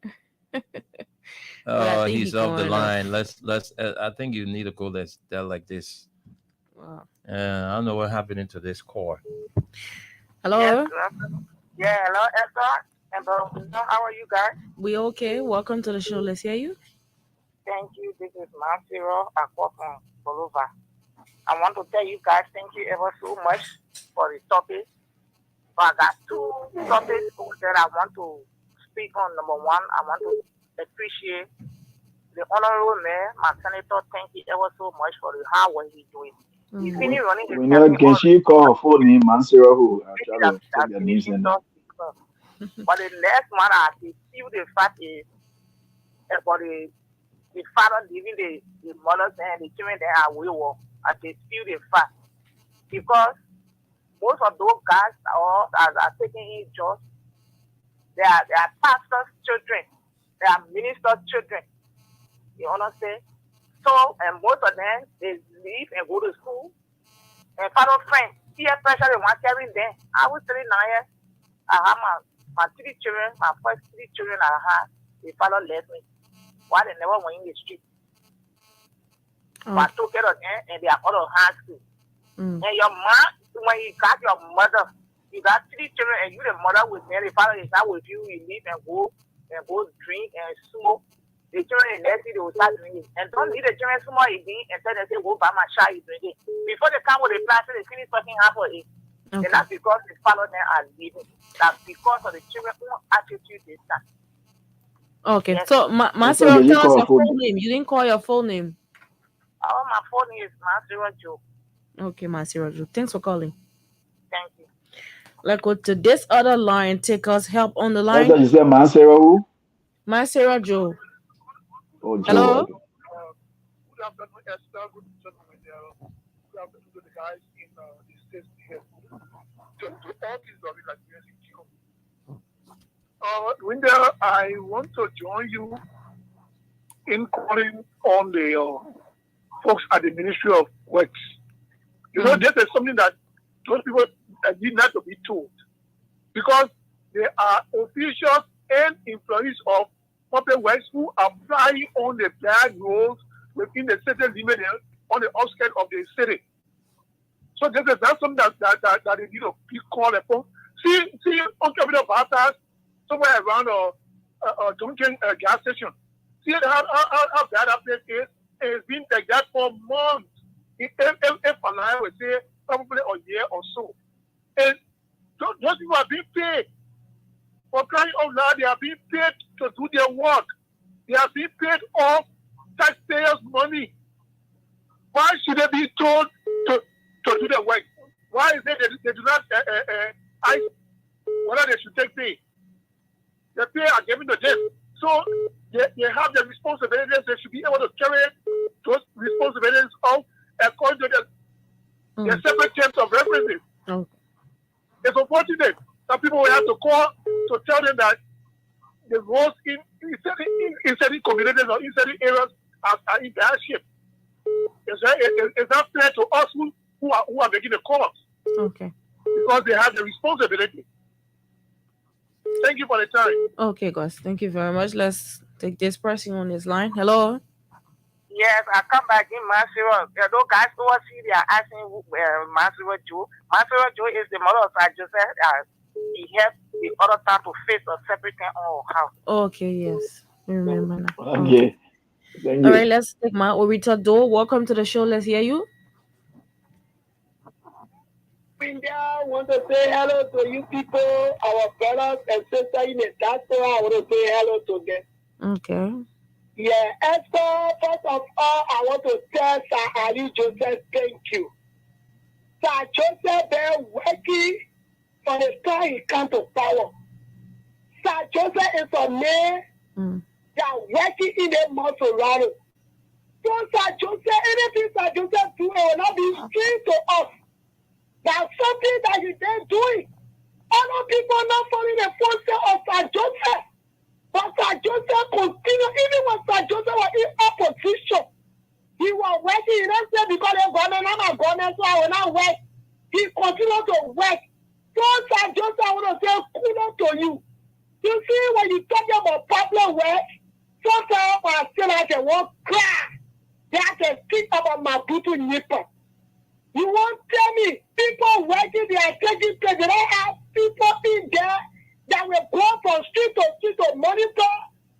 He's off the line. Let's. I think you need to go there like this. Wow. I don't know what happened to this call. Hello. Yes, yeah, hello, Esther. And how are you guys? We okay. Welcome to the show. Let's hear you. Thank you. This is Mansiro Akwa from Bolova. I want to tell you guys thank you ever so much for the topic. So I got two topics that I want to speak on. Number one, I want to appreciate the honorable mayor, my senator. Thank you ever so much for the hard work he's doing. He's finished running the campaign. Can she call her full name, Mansiro, who try to take the names in there? But the next one I feel the fact is about the father leaving the mothers and the children that are wayward. I feel the fact. Because most of those guys are taking in jobs. They are pastors' children. They are ministers' children. You understand? So, and most of them, they leave and go to school. And follow friends. Peer pressure, they want carrying them. I was 39 years. I have my three children, my first three children I had. They follow left me. Why they never went in the street. Oh. But I took care of them and they are out of high school. And your mom, when you got your mother, you got three children and you the mother with them, the father is not with you, you leave and go drink and smoke. The children in next day they will start drinking. And don't leave the children smoke again and tell them say, go buy my shot, you drink it. Before they come with the plastic, they finish talking half of it. Okay. And that's because the father them are leaving. That's because of the children's own attitude they start. Okay, yes. So Mansiro, tell us your full name. You didn't call your full name. Oh, my full name is Mansiro Joe. Okay, Masiro. Thanks for calling. Thank you. Let's go to this other line. Take us help on the That's line. what you said, man. Sarah who? Masiro Joe. Oh, Joe. Hello. Okay. Good afternoon, Esther. Good gentlemen. Good afternoon to the guys in the States here. To all these of it, like Winter, I want to join you in calling on the folks at the Ministry of Works. You know, this is something that those people need not to be told, because they are officials and employees of public works who are flying on the bad roads within the city limit on the outskirts of the city. So this is not something that they need to be called upon. See on Capital Bathurst, somewhere around Junction gas station. See how bad that place is. It's been like that for months. If I would say probably a year or so. And those people are being paid. For crying out loud, they are being paid to do their work. They are being paid off taxpayers' money. Why should they be told to do their work? Why is it they do not ask whether they should take pay? The pay are given to them. So they have the responsibilities. They should be able to carry those responsibilities out according to the separate terms of references. Oh. It's unfortunate that people will have to call to tell them that the roads in certain communities or in certain areas are in bad shape. It's not fair to us who are making the calls. Okay. Because they have the responsibility. Thank you for the time. Okay, guys. Thank you very much. Let's take this person on this line. Hello. Yes, I come back in Masiro. Those guys who are see, they are asking Masiro Joe. Masiro Joe is the mother of Joseph. He helped the other time to face a separate thing on our house. Okay, yes. We remember now. Okay. Thank All you. right, let's take my Orita Do. Welcome to the show. Let's hear you. India, want to say hello to you people, our brothers and sisters in the diaspora. I want to say hello to them. Okay. Yeah, Esther, first of all, I want to tell Sir Ali Joseph thank you. Sir Joseph been working from the time he came to power. Sir Joseph is a man that working in the Maserati. So Sir Joseph, anything Sir Joseph do, it will not be strange to us. That's something that he did doing. Other people not following the footsteps of Sir Joseph. But Sir Joseph continued, even when Sir Joseph was in opposition, he was working. He didn't say because they're government, I'm a government, so I will not work. He continued to work. So Sir Joseph, I want to say kudos to you. You see, when you talk about public work, sometimes I feel like I won't cry. They have to speak about my brutal nipple. You won't tell me people working, they are taking place. They don't have people in there that will go from street to monitor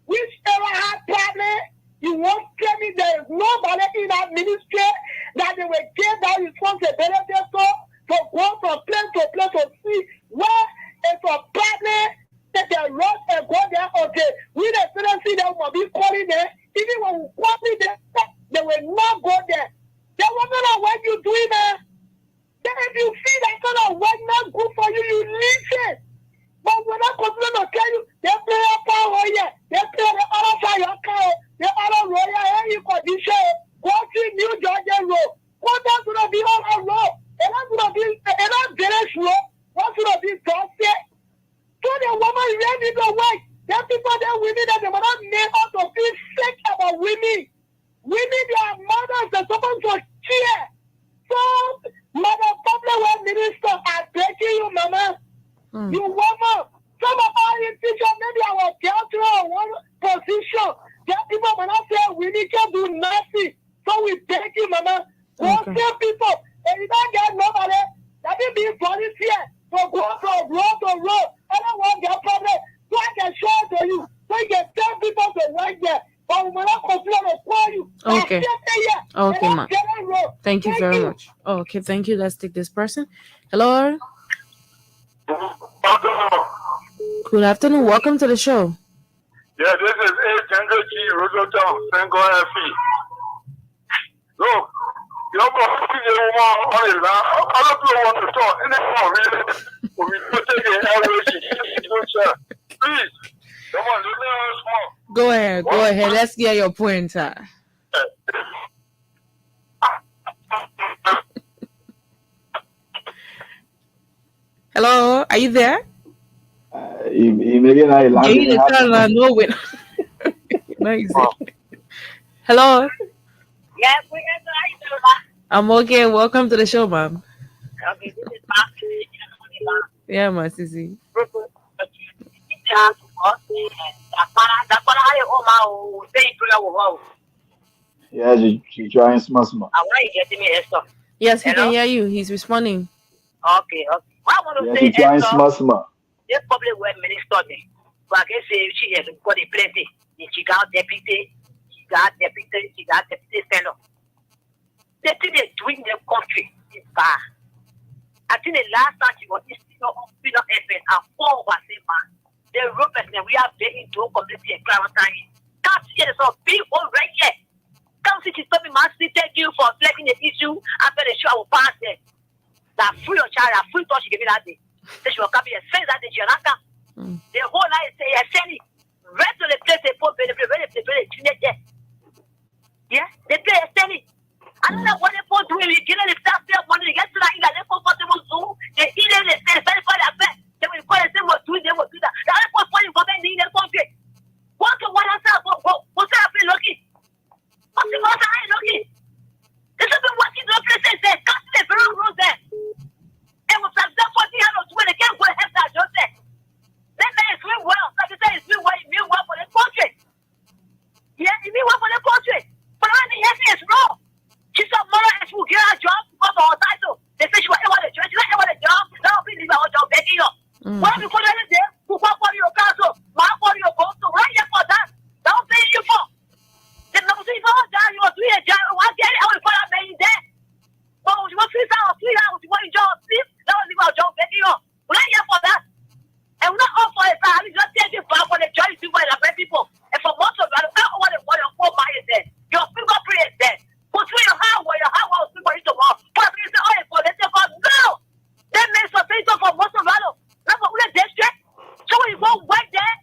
which area has problem. You won't tell me there is nobody in that ministry that they will give that responsibility to go from place to place to see where it's a problem that they road and go there. Okay, we the students see them will be calling there. Even when we call them, they will not go there. Then what kind of work you doing there? Then if you feel that kind of work not good for you, you leave it. But when I continue to tell you, they play a power here, they play the other side of your car, the other royal air condition, go to New Georgia Road. What that's going to be on a road? And that's going to be another village road. What's going to be Thursday? So the woman ready to work. There are people that women that they were not made out to feel sick about women. Women, their mothers, they're supposed to cheer. So, Mother Public Work Minister, I beg you, Mama. You woman. Some of our teachers, maybe our girls in one position. There are people when I say women can do nothing. So we beg you, Mama. Go tell people. And you don't get nobody. That will be volunteer. So go from road to road. I don't want their problem. So I can show it to you. So you can tell people to work there. Okay. Okay, ma. Thank you very much. Okay, thank you. Let's take this person. Hello. Good afternoon. Welcome to the show. Yeah, this is A. Jungle G. Rototown, Sengo FE. Look, Your boss is the one on it now. All of you want to talk. And then we put it in average. Please. Come on, let me small. Go ahead. Let's get your point, sir. Hello, are you there? Maybe I You need to tell her no win. Hello. Yes, I'm okay. Welcome to the show, ma'am. okay, this is Martin. Yeah, my sissy. Yeah, she trying small. Yes, he can hear you. He's responding. Okay. What I want to Yeah, say she trying is, small. they probably were minister. But I can say she has got a plenty. She got deputy senator. The thing they're doing in the country is bad. I think the last time she was in freedom FM and 4 was the man. The rope and we are begging to community and quarantine. Can't see there's a big one right here. Can't see she told me, Master, thank you for flagging the issue after the show I will pass there. That free your child, that free thought she gave me that day. So she will come here, say that day, she will not come. The whole night say, I send it. Rest of the place they put, they play, yeah, they play a steady. I don't know what they put doing. We get the staff there money. They get to that, they comfortable Zoom. They eat it, they say, very for their best. They will call it, they will do that. The other point for you, government in the country. What can one answer? What's that been lucky? What's the matter? I ain't lucky. This has been working to a place and say, cast the very rules there. And with that 40 years when they can't go ahead, that just said. That man is doing well. Like you say, it's doing well for the country. Yeah, it's doing well for the country. But I mean, yes, it's wrong. She said, Mother, and she will get her job because of her title. They say she will ever the job. She will ever the job. Now, please leave her job. Begging you. What if you put her in there? Who want for your council? My for your council. Right here for that. That was paying you for. The number 3 for that. You want 3 a job. One day, I will put her in there. But you want 3 hours, 3 hours. You want your job. Sleep. That was leave her job. Begging you. Right here for that. And we're not all for it. I mean, just take it back for the joy people and the people. And for most of you, I don't know what your 4 buy is there. Your fingerprint is there. Put through your hardware will speak for you tomorrow. But you say, oh, for let's say, no! That makes a thing for most of us. That's what we're district. So we go right there.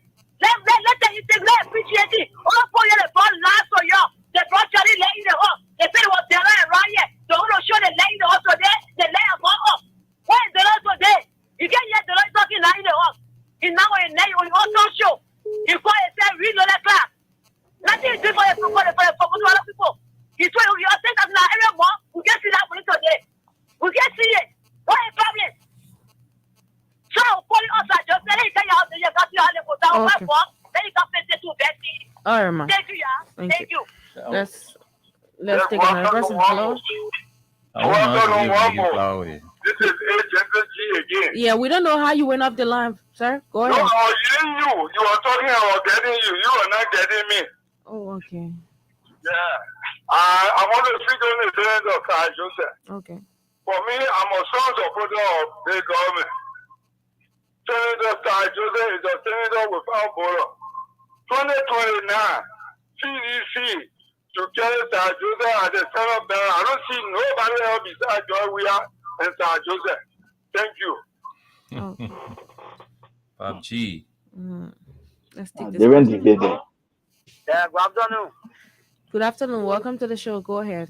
Let them appreciate it. All for you, they brought last for you. They brought Charlie lay in the hall. They said it was there right here. They want to show the lay in the hall today. They lay a ball up. Where is the Lord today? You can't hear the Lord talking now in the hall. He's now in the also show. You call it, say, read the class. Nothing is different for other people. He's trying to think that now every month we get see that money today. We get see it. What is the problem? So calling us at just then you got your hand put down one month, then you can face it to Betty. All right, man. Thank you, yeah. Thank you. Let's take another person. Hello. This is Agent G again. Yeah, we don't know how you went up the line, sir. Go ahead. No, you are talking about getting you. You are not getting me. Oh, okay. Yeah. I want to speak on the senator of Sir Joseph. Okay. For me, I'm a strong supporter of the government. Senator Sir Joseph is a senator without border. 2029, CDC to carry Sir Joseph as a Senate bearer. I don't see nobody else besides Joy Weah and Sir Joseph. Thank you. Okay. PUBG. Let's take this. They went debate. Yeah, good afternoon. Good afternoon. Welcome to the show. Go ahead.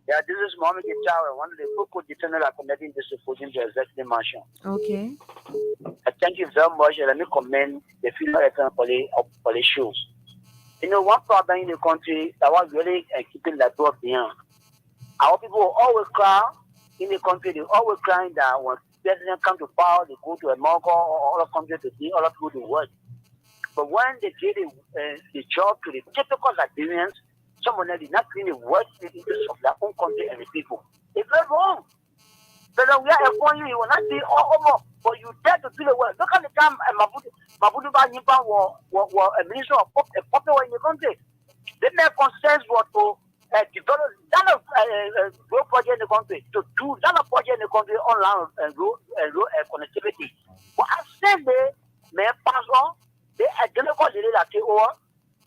Yeah, this is Mohammed Gitawa, one of the focal defenders accommodating this opposition to executive mansion. Okay. Thank you very much. Let me commend the female police shows. You know, one problem in the country that was really keeping the door behind. Our people always cry in the country, they always crying that when president come to power, they go to America or other countries to see other people to work. But when they give the job to the typical Liberians, someone that did not really work in the interest of their own country and the people. It's very wrong. So we are informing you, will not see more, but you dare to do the work. Look at the time Mabudu Banyimpa was a minister of popular in the country. They made concerns were to develop that road project in the country, to do that project in the country online road connectivity. But I said they pass on, they identify the that take over.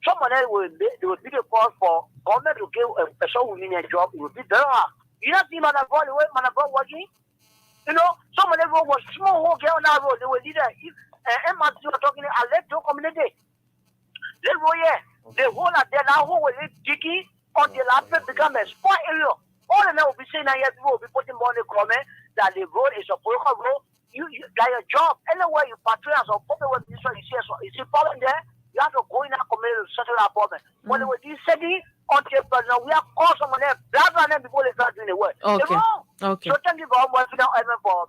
Someone else will be the call for government to give a special women a job. It will be very hard. You not see Manavon watching? You know, some of them was small walk on that road. They were leader. If Emma was talking, I let your community. They were, the whole of their now who will dicky or the last become a sport area. All of them will be saying, yes, we will be putting more in the comment that the road is a political road. You got your job. Anywhere you patrol or public with this one, you see problem there, you have to go in that community to settle that problem. When they were this city, entrepreneur, we have called someone there, blah, blah, blah, before they start doing the work. Okay. They're wrong. Okay. So thank you for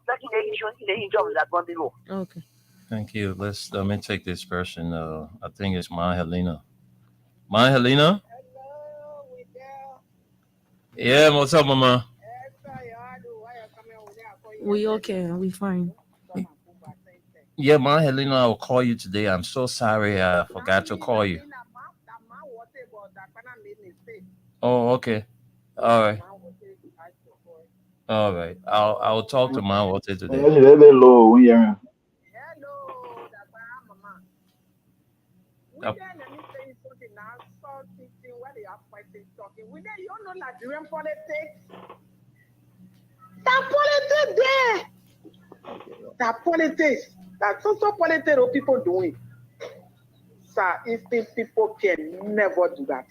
taking the issue in the job that one below. Okay. Thank you. Let me take this person. I think it's Ma Helena. Ma Helena? Yeah, what's up, Mama? We okay. We fine. Yeah, Ma Helena, I will call you today. I'm so sorry I forgot to call you. Oh, okay. All right. All right. I'll talk to Ma Wote today. You know Nigerian politics. That politics there. That politics. That's also politics of people doing. Sir, if people can never do that.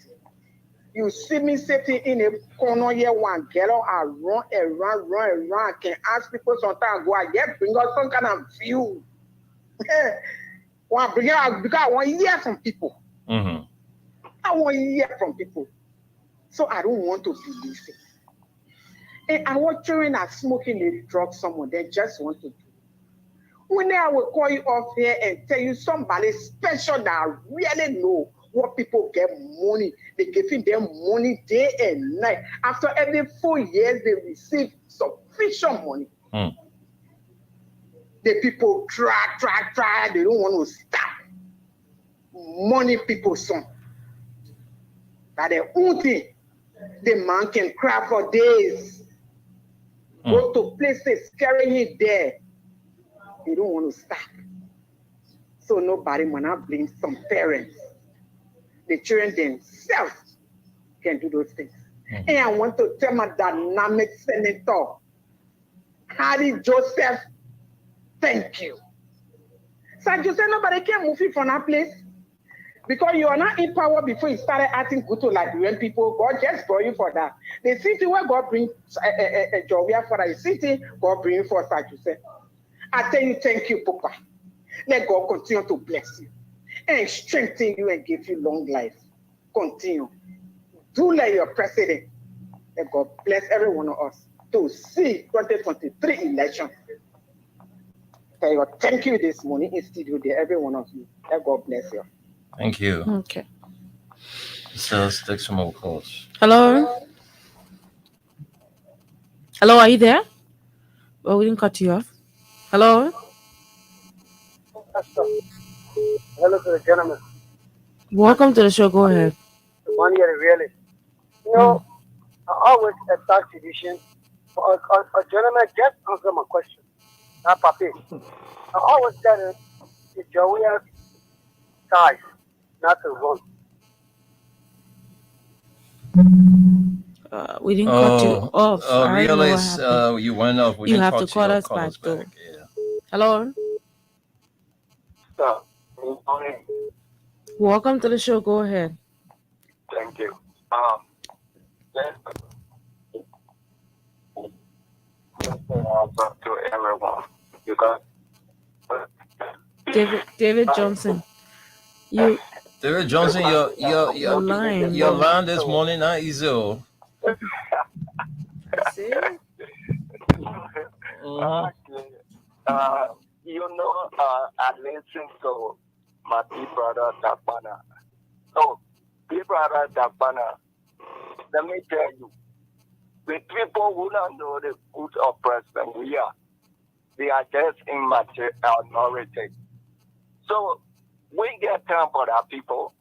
You see me sitting in a corner here, one girl, I run around, can ask people sometimes, go, I get bring out some kind of view. One bring out because I want to hear from people. Mm-hmm. I want to hear from people. So I don't want to believe it. And our children are smoking a drug somewhere. They just want to do. When I will call you off here and tell you somebody special that really know what people get money. They giving them money day and night. After every 4 years, they receive sufficient money. Mm. The people try. They don't want to stop. Money people son. That the only thing, the man can cry for days. Go to places, carry it there. They don't want to stop. So nobody wanna blame some parents. The children themselves can do those things. Mm-hmm. And I want to tell my dynamic senator, Harry Joseph, thank you. Sir Joseph, nobody can move you from that place. Because you are not in power before you started acting good to Liberian people. God just brought you for that. The city where God bring a job for the city, God bring you for Sir Joseph. I tell you, thank you, Papa. Let God continue to bless you and strengthen you and give you long life. Continue. Do like your president. Let God bless every one of us to see 2023 election. Thank you this morning in studio there, every one of you. Let God bless you. Thank you. Okay. So let's take some more calls. Hello? Hello, are you there? Well, we didn't cut you off. Hello? Hello to the gentleman. Welcome to the show. Go ahead. Money really. You know, I always attack tradition. A gentleman just answer my question. Not papi. I always tell him the Joey guys not to run. We didn't cut you off. I realize you went off. You have to call us back, though. Yeah. Hello? Good morning. Welcome to the show. Go ahead. Thank you. To everyone. You got David Johnson. David Johnson, your line this morning not easy. See? You know, I listen to my big brother Dabana. So, big brother Dabana, let me tell you, the people who don't know the good of President we are, they are just in minority. So, we get time for that people.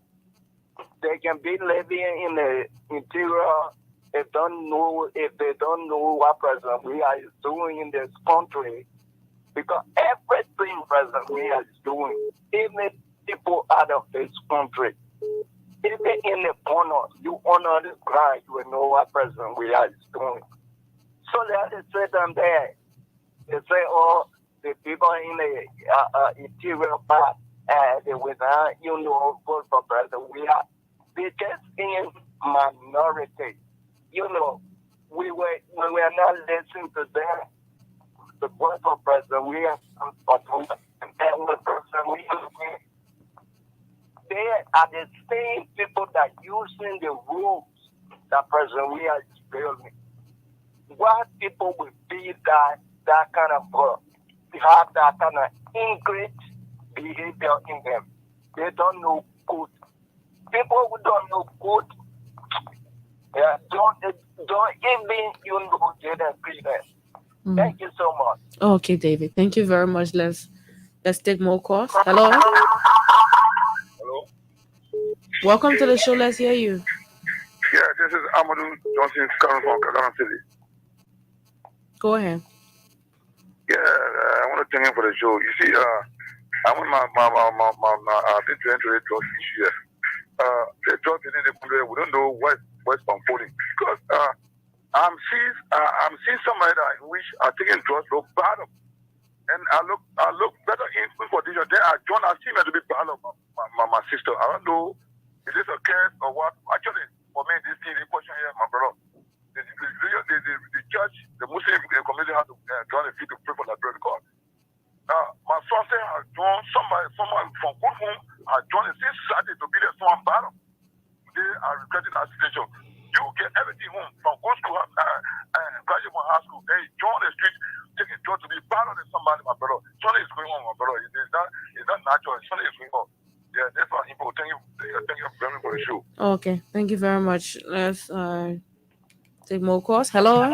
They can be living in the interior if they don't know what President we are doing in this country. Because everything President we are doing, even people out of this country, even in the corner, you honor the ground, you will know what President we are doing. So they had to say them there. They say, oh, the people in the interior part, they will not, vote for president. We are they just in minority. We were not listening to them. The vote for president, we are and then the president, they are the same people that using the rules that President we are building. Why people will be that kind of have that kind of English behavior in them? They don't know good. People who don't know good, don't even get a business. Thank you so much. Okay, David. Thank you very much. Let's take more calls. Hello. Hello. Welcome to the show. Let's hear you. Yeah, this is Amadou Johnson coming from Kaduna City. Go ahead. Yeah, I want to thank you for the show. You see, I'm on my been trying to read drugs this year. The drugs in the country, we don't know what's unfolding because I'm seeing somebody that in which are taking drugs look bad, and I look better in condition. Then I see me to be bad of my sister. I don't know is this a case or what. Actually, for me, this thing in question here, my brother. The church, the Muslim community has to join the feet to pray for that brother because my son has joined someone from good home has joined the same society to be there someone bad. They are regretting that situation. You get everything home from good school, graduate from high school. Hey, join the street, taking drugs to be better than somebody, my brother. Something is going on, my brother. It's not natural. Something is going on. Yeah, that's why people thank you very much for the show. Okay, thank you very much. Let's take more calls. Hello.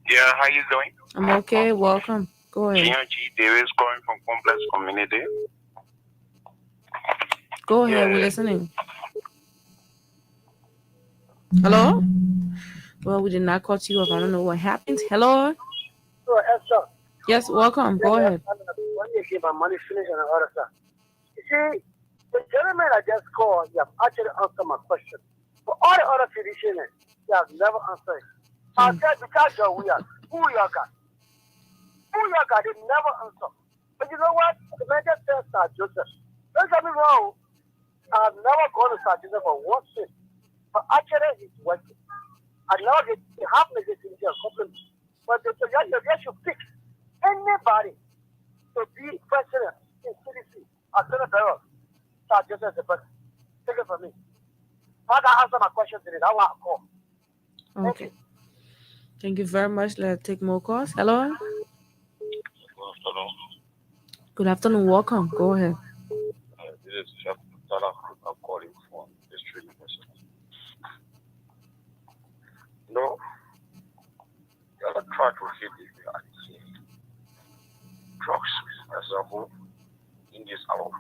Yeah, how you doing? I'm okay. Welcome. Go ahead. G Davis calling from Complex Community. Go ahead. We're listening. Hello. Well, we did not cut you off. I don't know what happened. Hello. So, Esther. Yes, welcome. Go ahead. When you give my money finish and all that stuff. You see, the gentleman I just called, you have actually answered my question. For all the other traditions, you have never answered. I said, because you're weird. Who you got? They never answer. But you know what? The man just said Sir Joseph. Don't get me wrong. I've never gone to Sir Joseph for one thing. But actually, it's working. I never get half negativity or compliment. But they should pick anybody to be president in CDC. I said it better. Sir Joseph is the best. Take it from me. If I can answer my question today, I want to call. Okay. Thank you very much. Let's take more calls. Hello. Hello. Good afternoon. Welcome. Go ahead. This is Chef Salah. I'm calling from District University. No, you are trying to hit the reality. Drugs as a whole in this our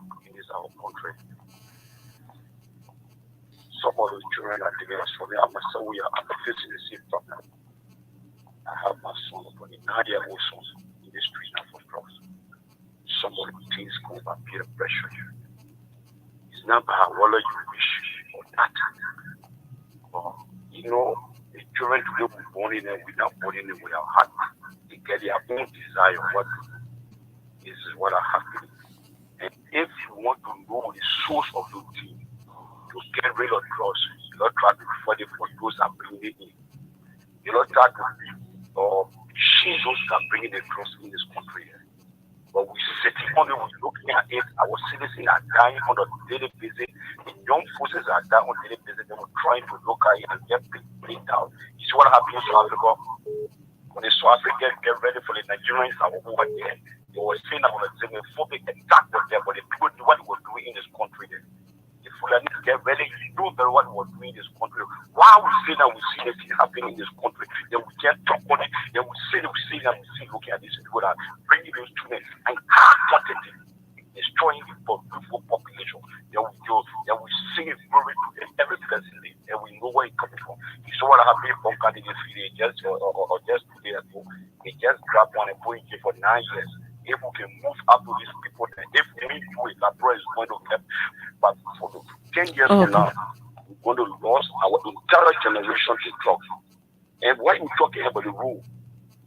country. Some of the children are taking us from me. I'm myself, we are facing the same problem. I have my son, but the 9-year-old son in the street now for drugs. Some of the things come by peer pressure. It's not by what you wish or that. The children today we born in them, without born in them, we are happy. They get their own desire. What this is what are happening. And if you want to know the source of the thing, to get rid of drugs, you don't try to fight it for those that bring it in. You don't try to shield those that bring in the drugs in this country. But we sitting on it, we're looking at it, our citizens are dying on a daily basis, the young forces are dying on a daily basis, they were trying to look at it and get paid down. You see what happened in South Africa? When the South Africans get ready for the Nigerians that were over there, they were saying that on a xenophobic attack was there, but the people knew what they were doing in this country there. Fulani get ready, you know very what we're doing in this country. While we see that we see anything happening in this country, then we can't talk on it, then we see looking at these people that bringing those students and hard-hearted, destroying the population. Then we see it growing to every person, and we know where it's coming from. You saw what happened from candidates just today ago. They just grabbed one and put it for 9 years. If we can move up to these people, if they do it, that is going to help. But for the 10 years from now, we're going to lose our entire generation to drugs. And when you're talking about the rule,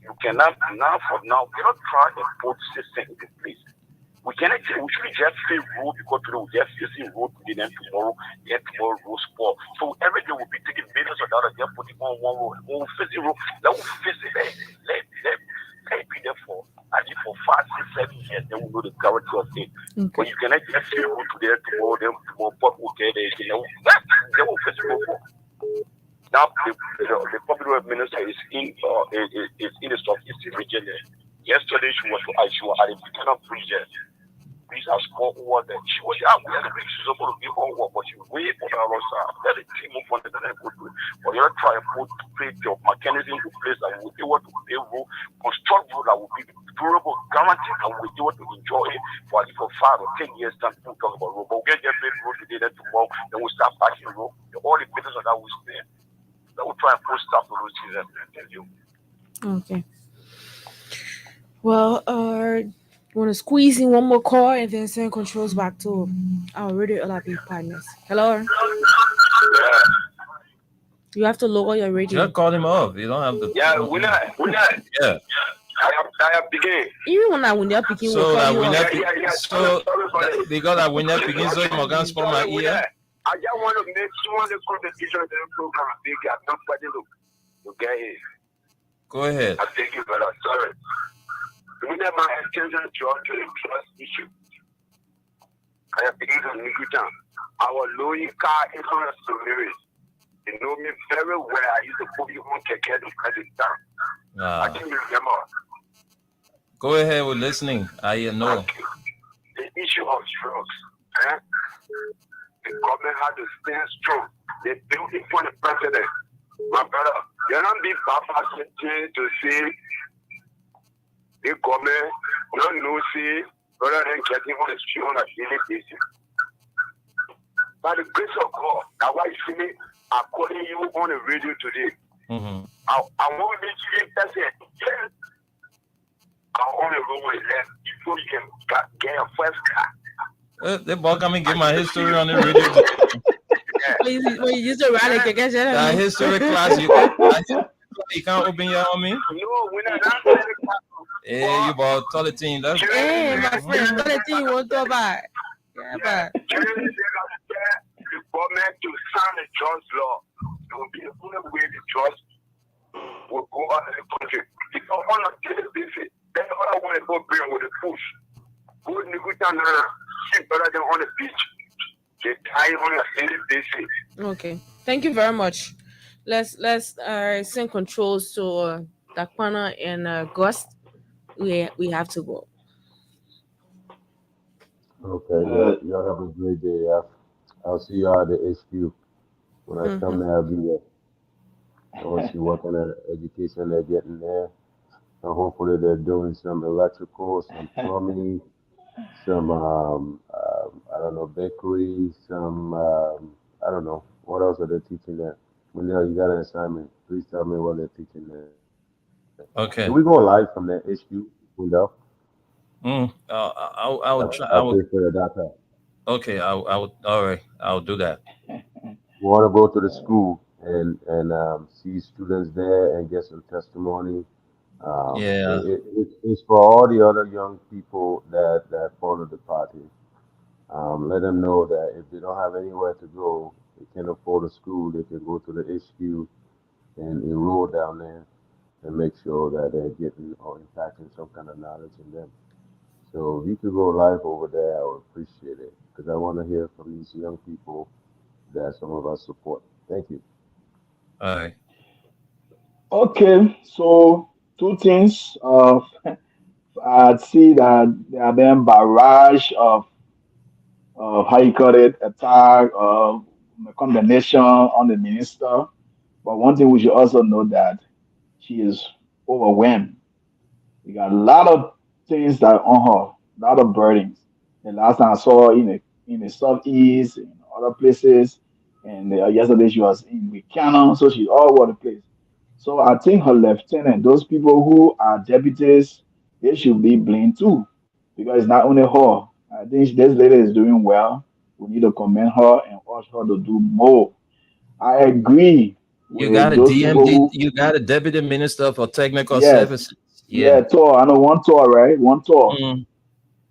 you cannot we cannot try and put system into place. We shouldn't just say rule because today we just facing rule today, then tomorrow rule sport. So every day we'll be taking millions of dollars, just putting on one rule. When we face the rule, let us face it. Let be there for at least for 5, 6, 7 years, then we know the character of it. Okay. But you cannot just say rule today, tomorrow, then tomorrow, but we'll get it. Then we'll face the rule for. Now the public minister is in the southeast region. Yesterday she was at the beginning of bridge. These are small water. She was out there. She's supposed to be on work, but she was way on our side. Let the team move on. But you're trying to put your mechanism in place that will be able to pay rule, construct rule that will be durable, guaranteed, and will be able to enjoy it for 5 or 10 years. Time people talk about rule, but we get paid rule today, then tomorrow, then we start backing rule. All the business of that will stay. Then we'll try and put stuff to those season and tell you. Okay. Well, want to squeeze in one more call and then send controls back to our radio LRP partners. Hello. Yeah. You have to lower your radio. Just call him off. You don't have to. Yeah, we're not. Yeah. I have begun. Even when I win that picking, So because I win that picking, so you can spot my ear. I just want to make sure the competition in the program is big. I'm not ready to get it. Go ahead. I thank you, brother. Sorry. We have my attention to the trust issue. I have begun to Nikutan. Our low car insurance service. They know me very well. I used to put you on Keke to credit down. I think you remember. Go ahead with listening. I know. The issue of drugs. The government had to stand strong. They built it for the president. My brother, you're not being papa to say the government don't know see rather than getting on the street on a daily basis. By the grace of God, that's why you see me, I'm calling you on the radio today. Mm-hmm. I want to make you person. Yes. I'm on the road with them before you can get your first car. They both come and give my history on the radio. Please, when you use the rally, you get that history class, you can't open your on me. No, we're not. Hey, you about 13. That's hey, my friend, 13 won't go back. Yeah, but the government to sign the drugs law. It will be the only way the drugs will go out of the country. If you want to get a visit, then all I want to go bring with the push. Go to Nikutan, sit better than on the beach. They die on a daily basis. Okay, thank you very much. Let's send controls to Dakpana and Gust. We have to go. Okay, y'all have a great day. I'll see y'all at the HQ. When I come there, I'll be there. I want to see what kind of education they're getting there. And hopefully they're doing some electrical, some plumbing, some, I don't know, bakery, some, I don't know. What else are they teaching there? Manel, you got an assignment. Please tell me what they're teaching there. Okay. Can we go live from the HQ window? I will try. Okay, all right. I'll do that. We want to go to the school and see students there and get some testimony. Yeah. It's for all the other young people that follow the party. Let them know that if they don't have anywhere to go, they can't afford a school, they can go to the HQ and enroll down there and make sure that they're getting or impacting some kind of knowledge in them. So if you could go live over there, I would appreciate it because I want to hear from these young people that some of us support. Thank you. All right. Okay, so two things. I see that there have been barrage of how you call it, attack of condemnation on the minister. But one thing we should also know that she is overwhelmed. We got a lot of things that are on her, a lot of burdens. The last time I saw her in the southeast and other places, and yesterday she was in Buchanan, so she's all over the place. So I think her lieutenant, those people who are deputies, they should be blamed too, because it's not only her. I think this lady is doing well. We need to commend her and urge her to do more. I agree You with got a those people DMD, who, you got a deputy minister for technical yes, services. yeah, Yeah. tour. I know one tour, right? One tour. Mm.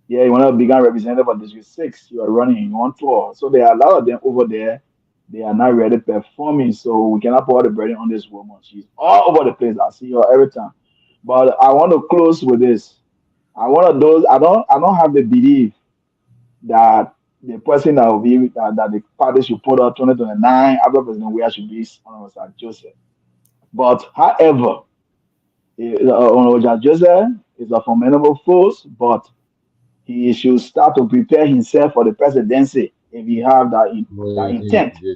Yeah, you want to become representative of District 6. You are running in one tour. So there are a lot of them over there. They are not ready performing. So we cannot put all the burden on this woman. She's all over the place. I see her every time. But I want to close with this. I don't have the belief that the person that will be that the party should put out 2029 after President Weah should be Honorable Joseph. But however, Honorable Joseph is a formidable force, but he should start to prepare himself for the presidency if he have that intent. He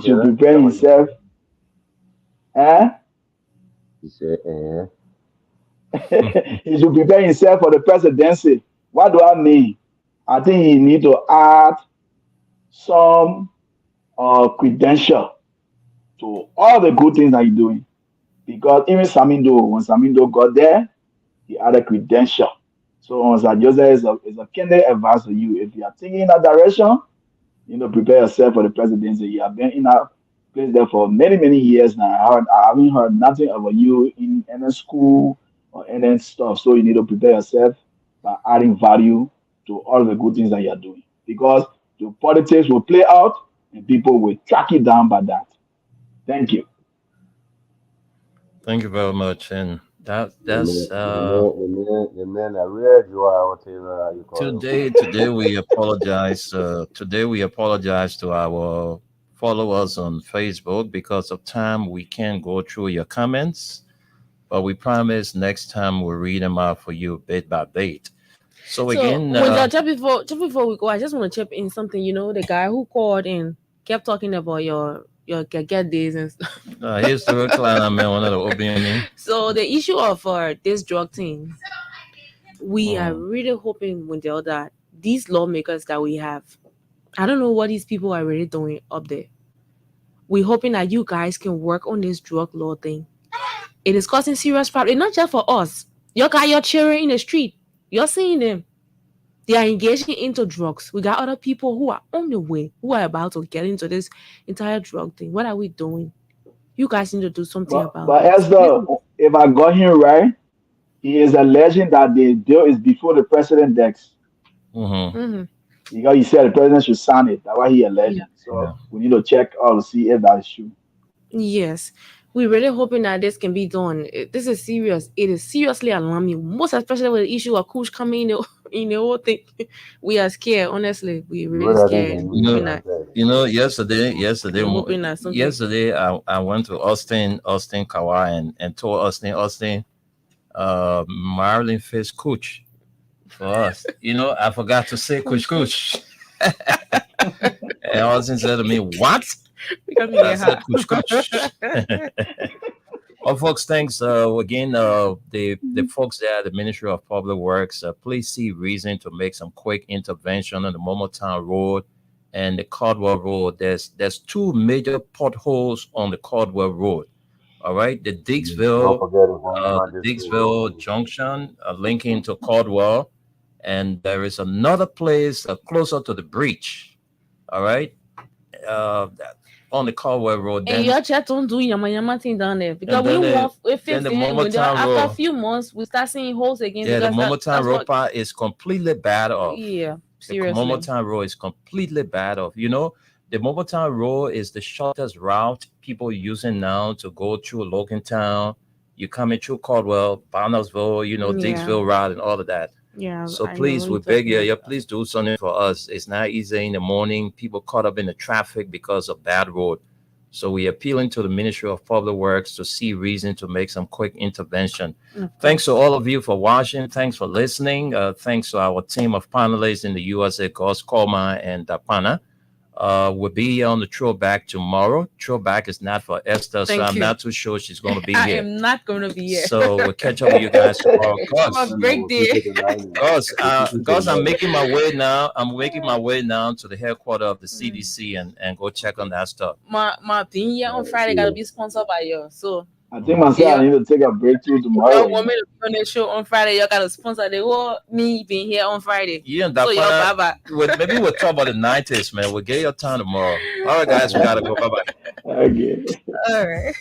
should prepare himself. He said, He should prepare himself for the presidency. What do I mean? I think he need to add some credential to all the good things that he's doing. Because even Samindo, when Samindo got there, he had a credential. So Mr. Joseph is a candidate advice to you. If you are thinking in that direction, prepare yourself for the presidency. You have been in that place there for many, many years now. I haven't heard nothing about you in any school or any stuff. So you need to prepare yourself by adding value to all the good things that you are doing. Because the politics will play out and people will track you down by that. Thank you. Thank you very much. And that's the man I read you out you call today we apologize. Today we apologize to our followers on Facebook because of time. We can't go through your comments, but we promise next time we'll read them out for you bit by bit. So again, just before we go, I just want to chip in something. The guy who called and kept talking about your get days and stuff. Here's the client, man. One of the opening. So the issue of this drug thing, we are really hoping, Wendell, that these lawmakers that we have, I don't know what these people are really doing up there. We're hoping that you guys can work on this drug law thing. It is causing serious problems, not just for us. You got your children in the street. You're seeing them. They are engaging into drugs. We got other people who are on the way, who are about to get into this entire drug thing. What are we doing? You guys need to do something about it. But Esther, if I got him right, he is alleging that the bill is before the president decks. Because he said the president should sign it. That's why he alleged. Yeah. So we need to check out to see if that is true. Yes. We're really hoping that this can be done. This is serious. It is seriously alarming, most especially with the issue of Kush coming in the whole thing. We are scared, honestly. We're really scared. Yesterday, I went to Austin Kawhi and told Austin, Marlon Fish Kush for us. I forgot to say Kush. And Austin said to me, "What?" I said, Kush. Well, folks, thanks again. The folks there at the Ministry of Public Works, please see reason to make some quick intervention on the Momotown Road and the Caldwell Road. There's two major potholes on the Caldwell Road. All right, the Dixville Junction linking to Caldwell, and there is another place closer to the breach. All right. On the Caldwell Road. And your chat don't do yama thing down there because after a few months we start seeing holes again. Yeah, the Momotown Road part is completely bad off. Yeah, seriously. The Momotown Road is completely bad off. The Momotown Road is the shortest route people are using now to go through Logantown. You coming through Caldwell, Barnersville, Dixville Route and all of that. Yeah. So please, we beg you, please do something for us. It's not easy in the morning. People caught up in the traffic because of bad road. So we appealing to the Ministry of Public Works to see reason to make some quick intervention. Thanks to all of you for watching. Thanks for listening. Thanks to our team of panelists in the USA, Gus Coleman and Dapana. We'll be on the throwback tomorrow. Throwback is not for Esther, so I'm not too sure she's going to be here. I am not going to be here. So we'll catch up with you guys tomorrow. Gus, Gus, I'm making my way now. I'm making my way now to the headquarters of the CDC and go check on that stuff. My thing here on Friday got to be sponsored by you. So I think myself, I need to take a break too tomorrow. You want me to run the show on Friday? You got to sponsor the whole me being here on Friday. Yeah, maybe we'll talk about the 90s, man. We'll get your time tomorrow. All right, guys, we got to go. Bye-bye. Okay. All right.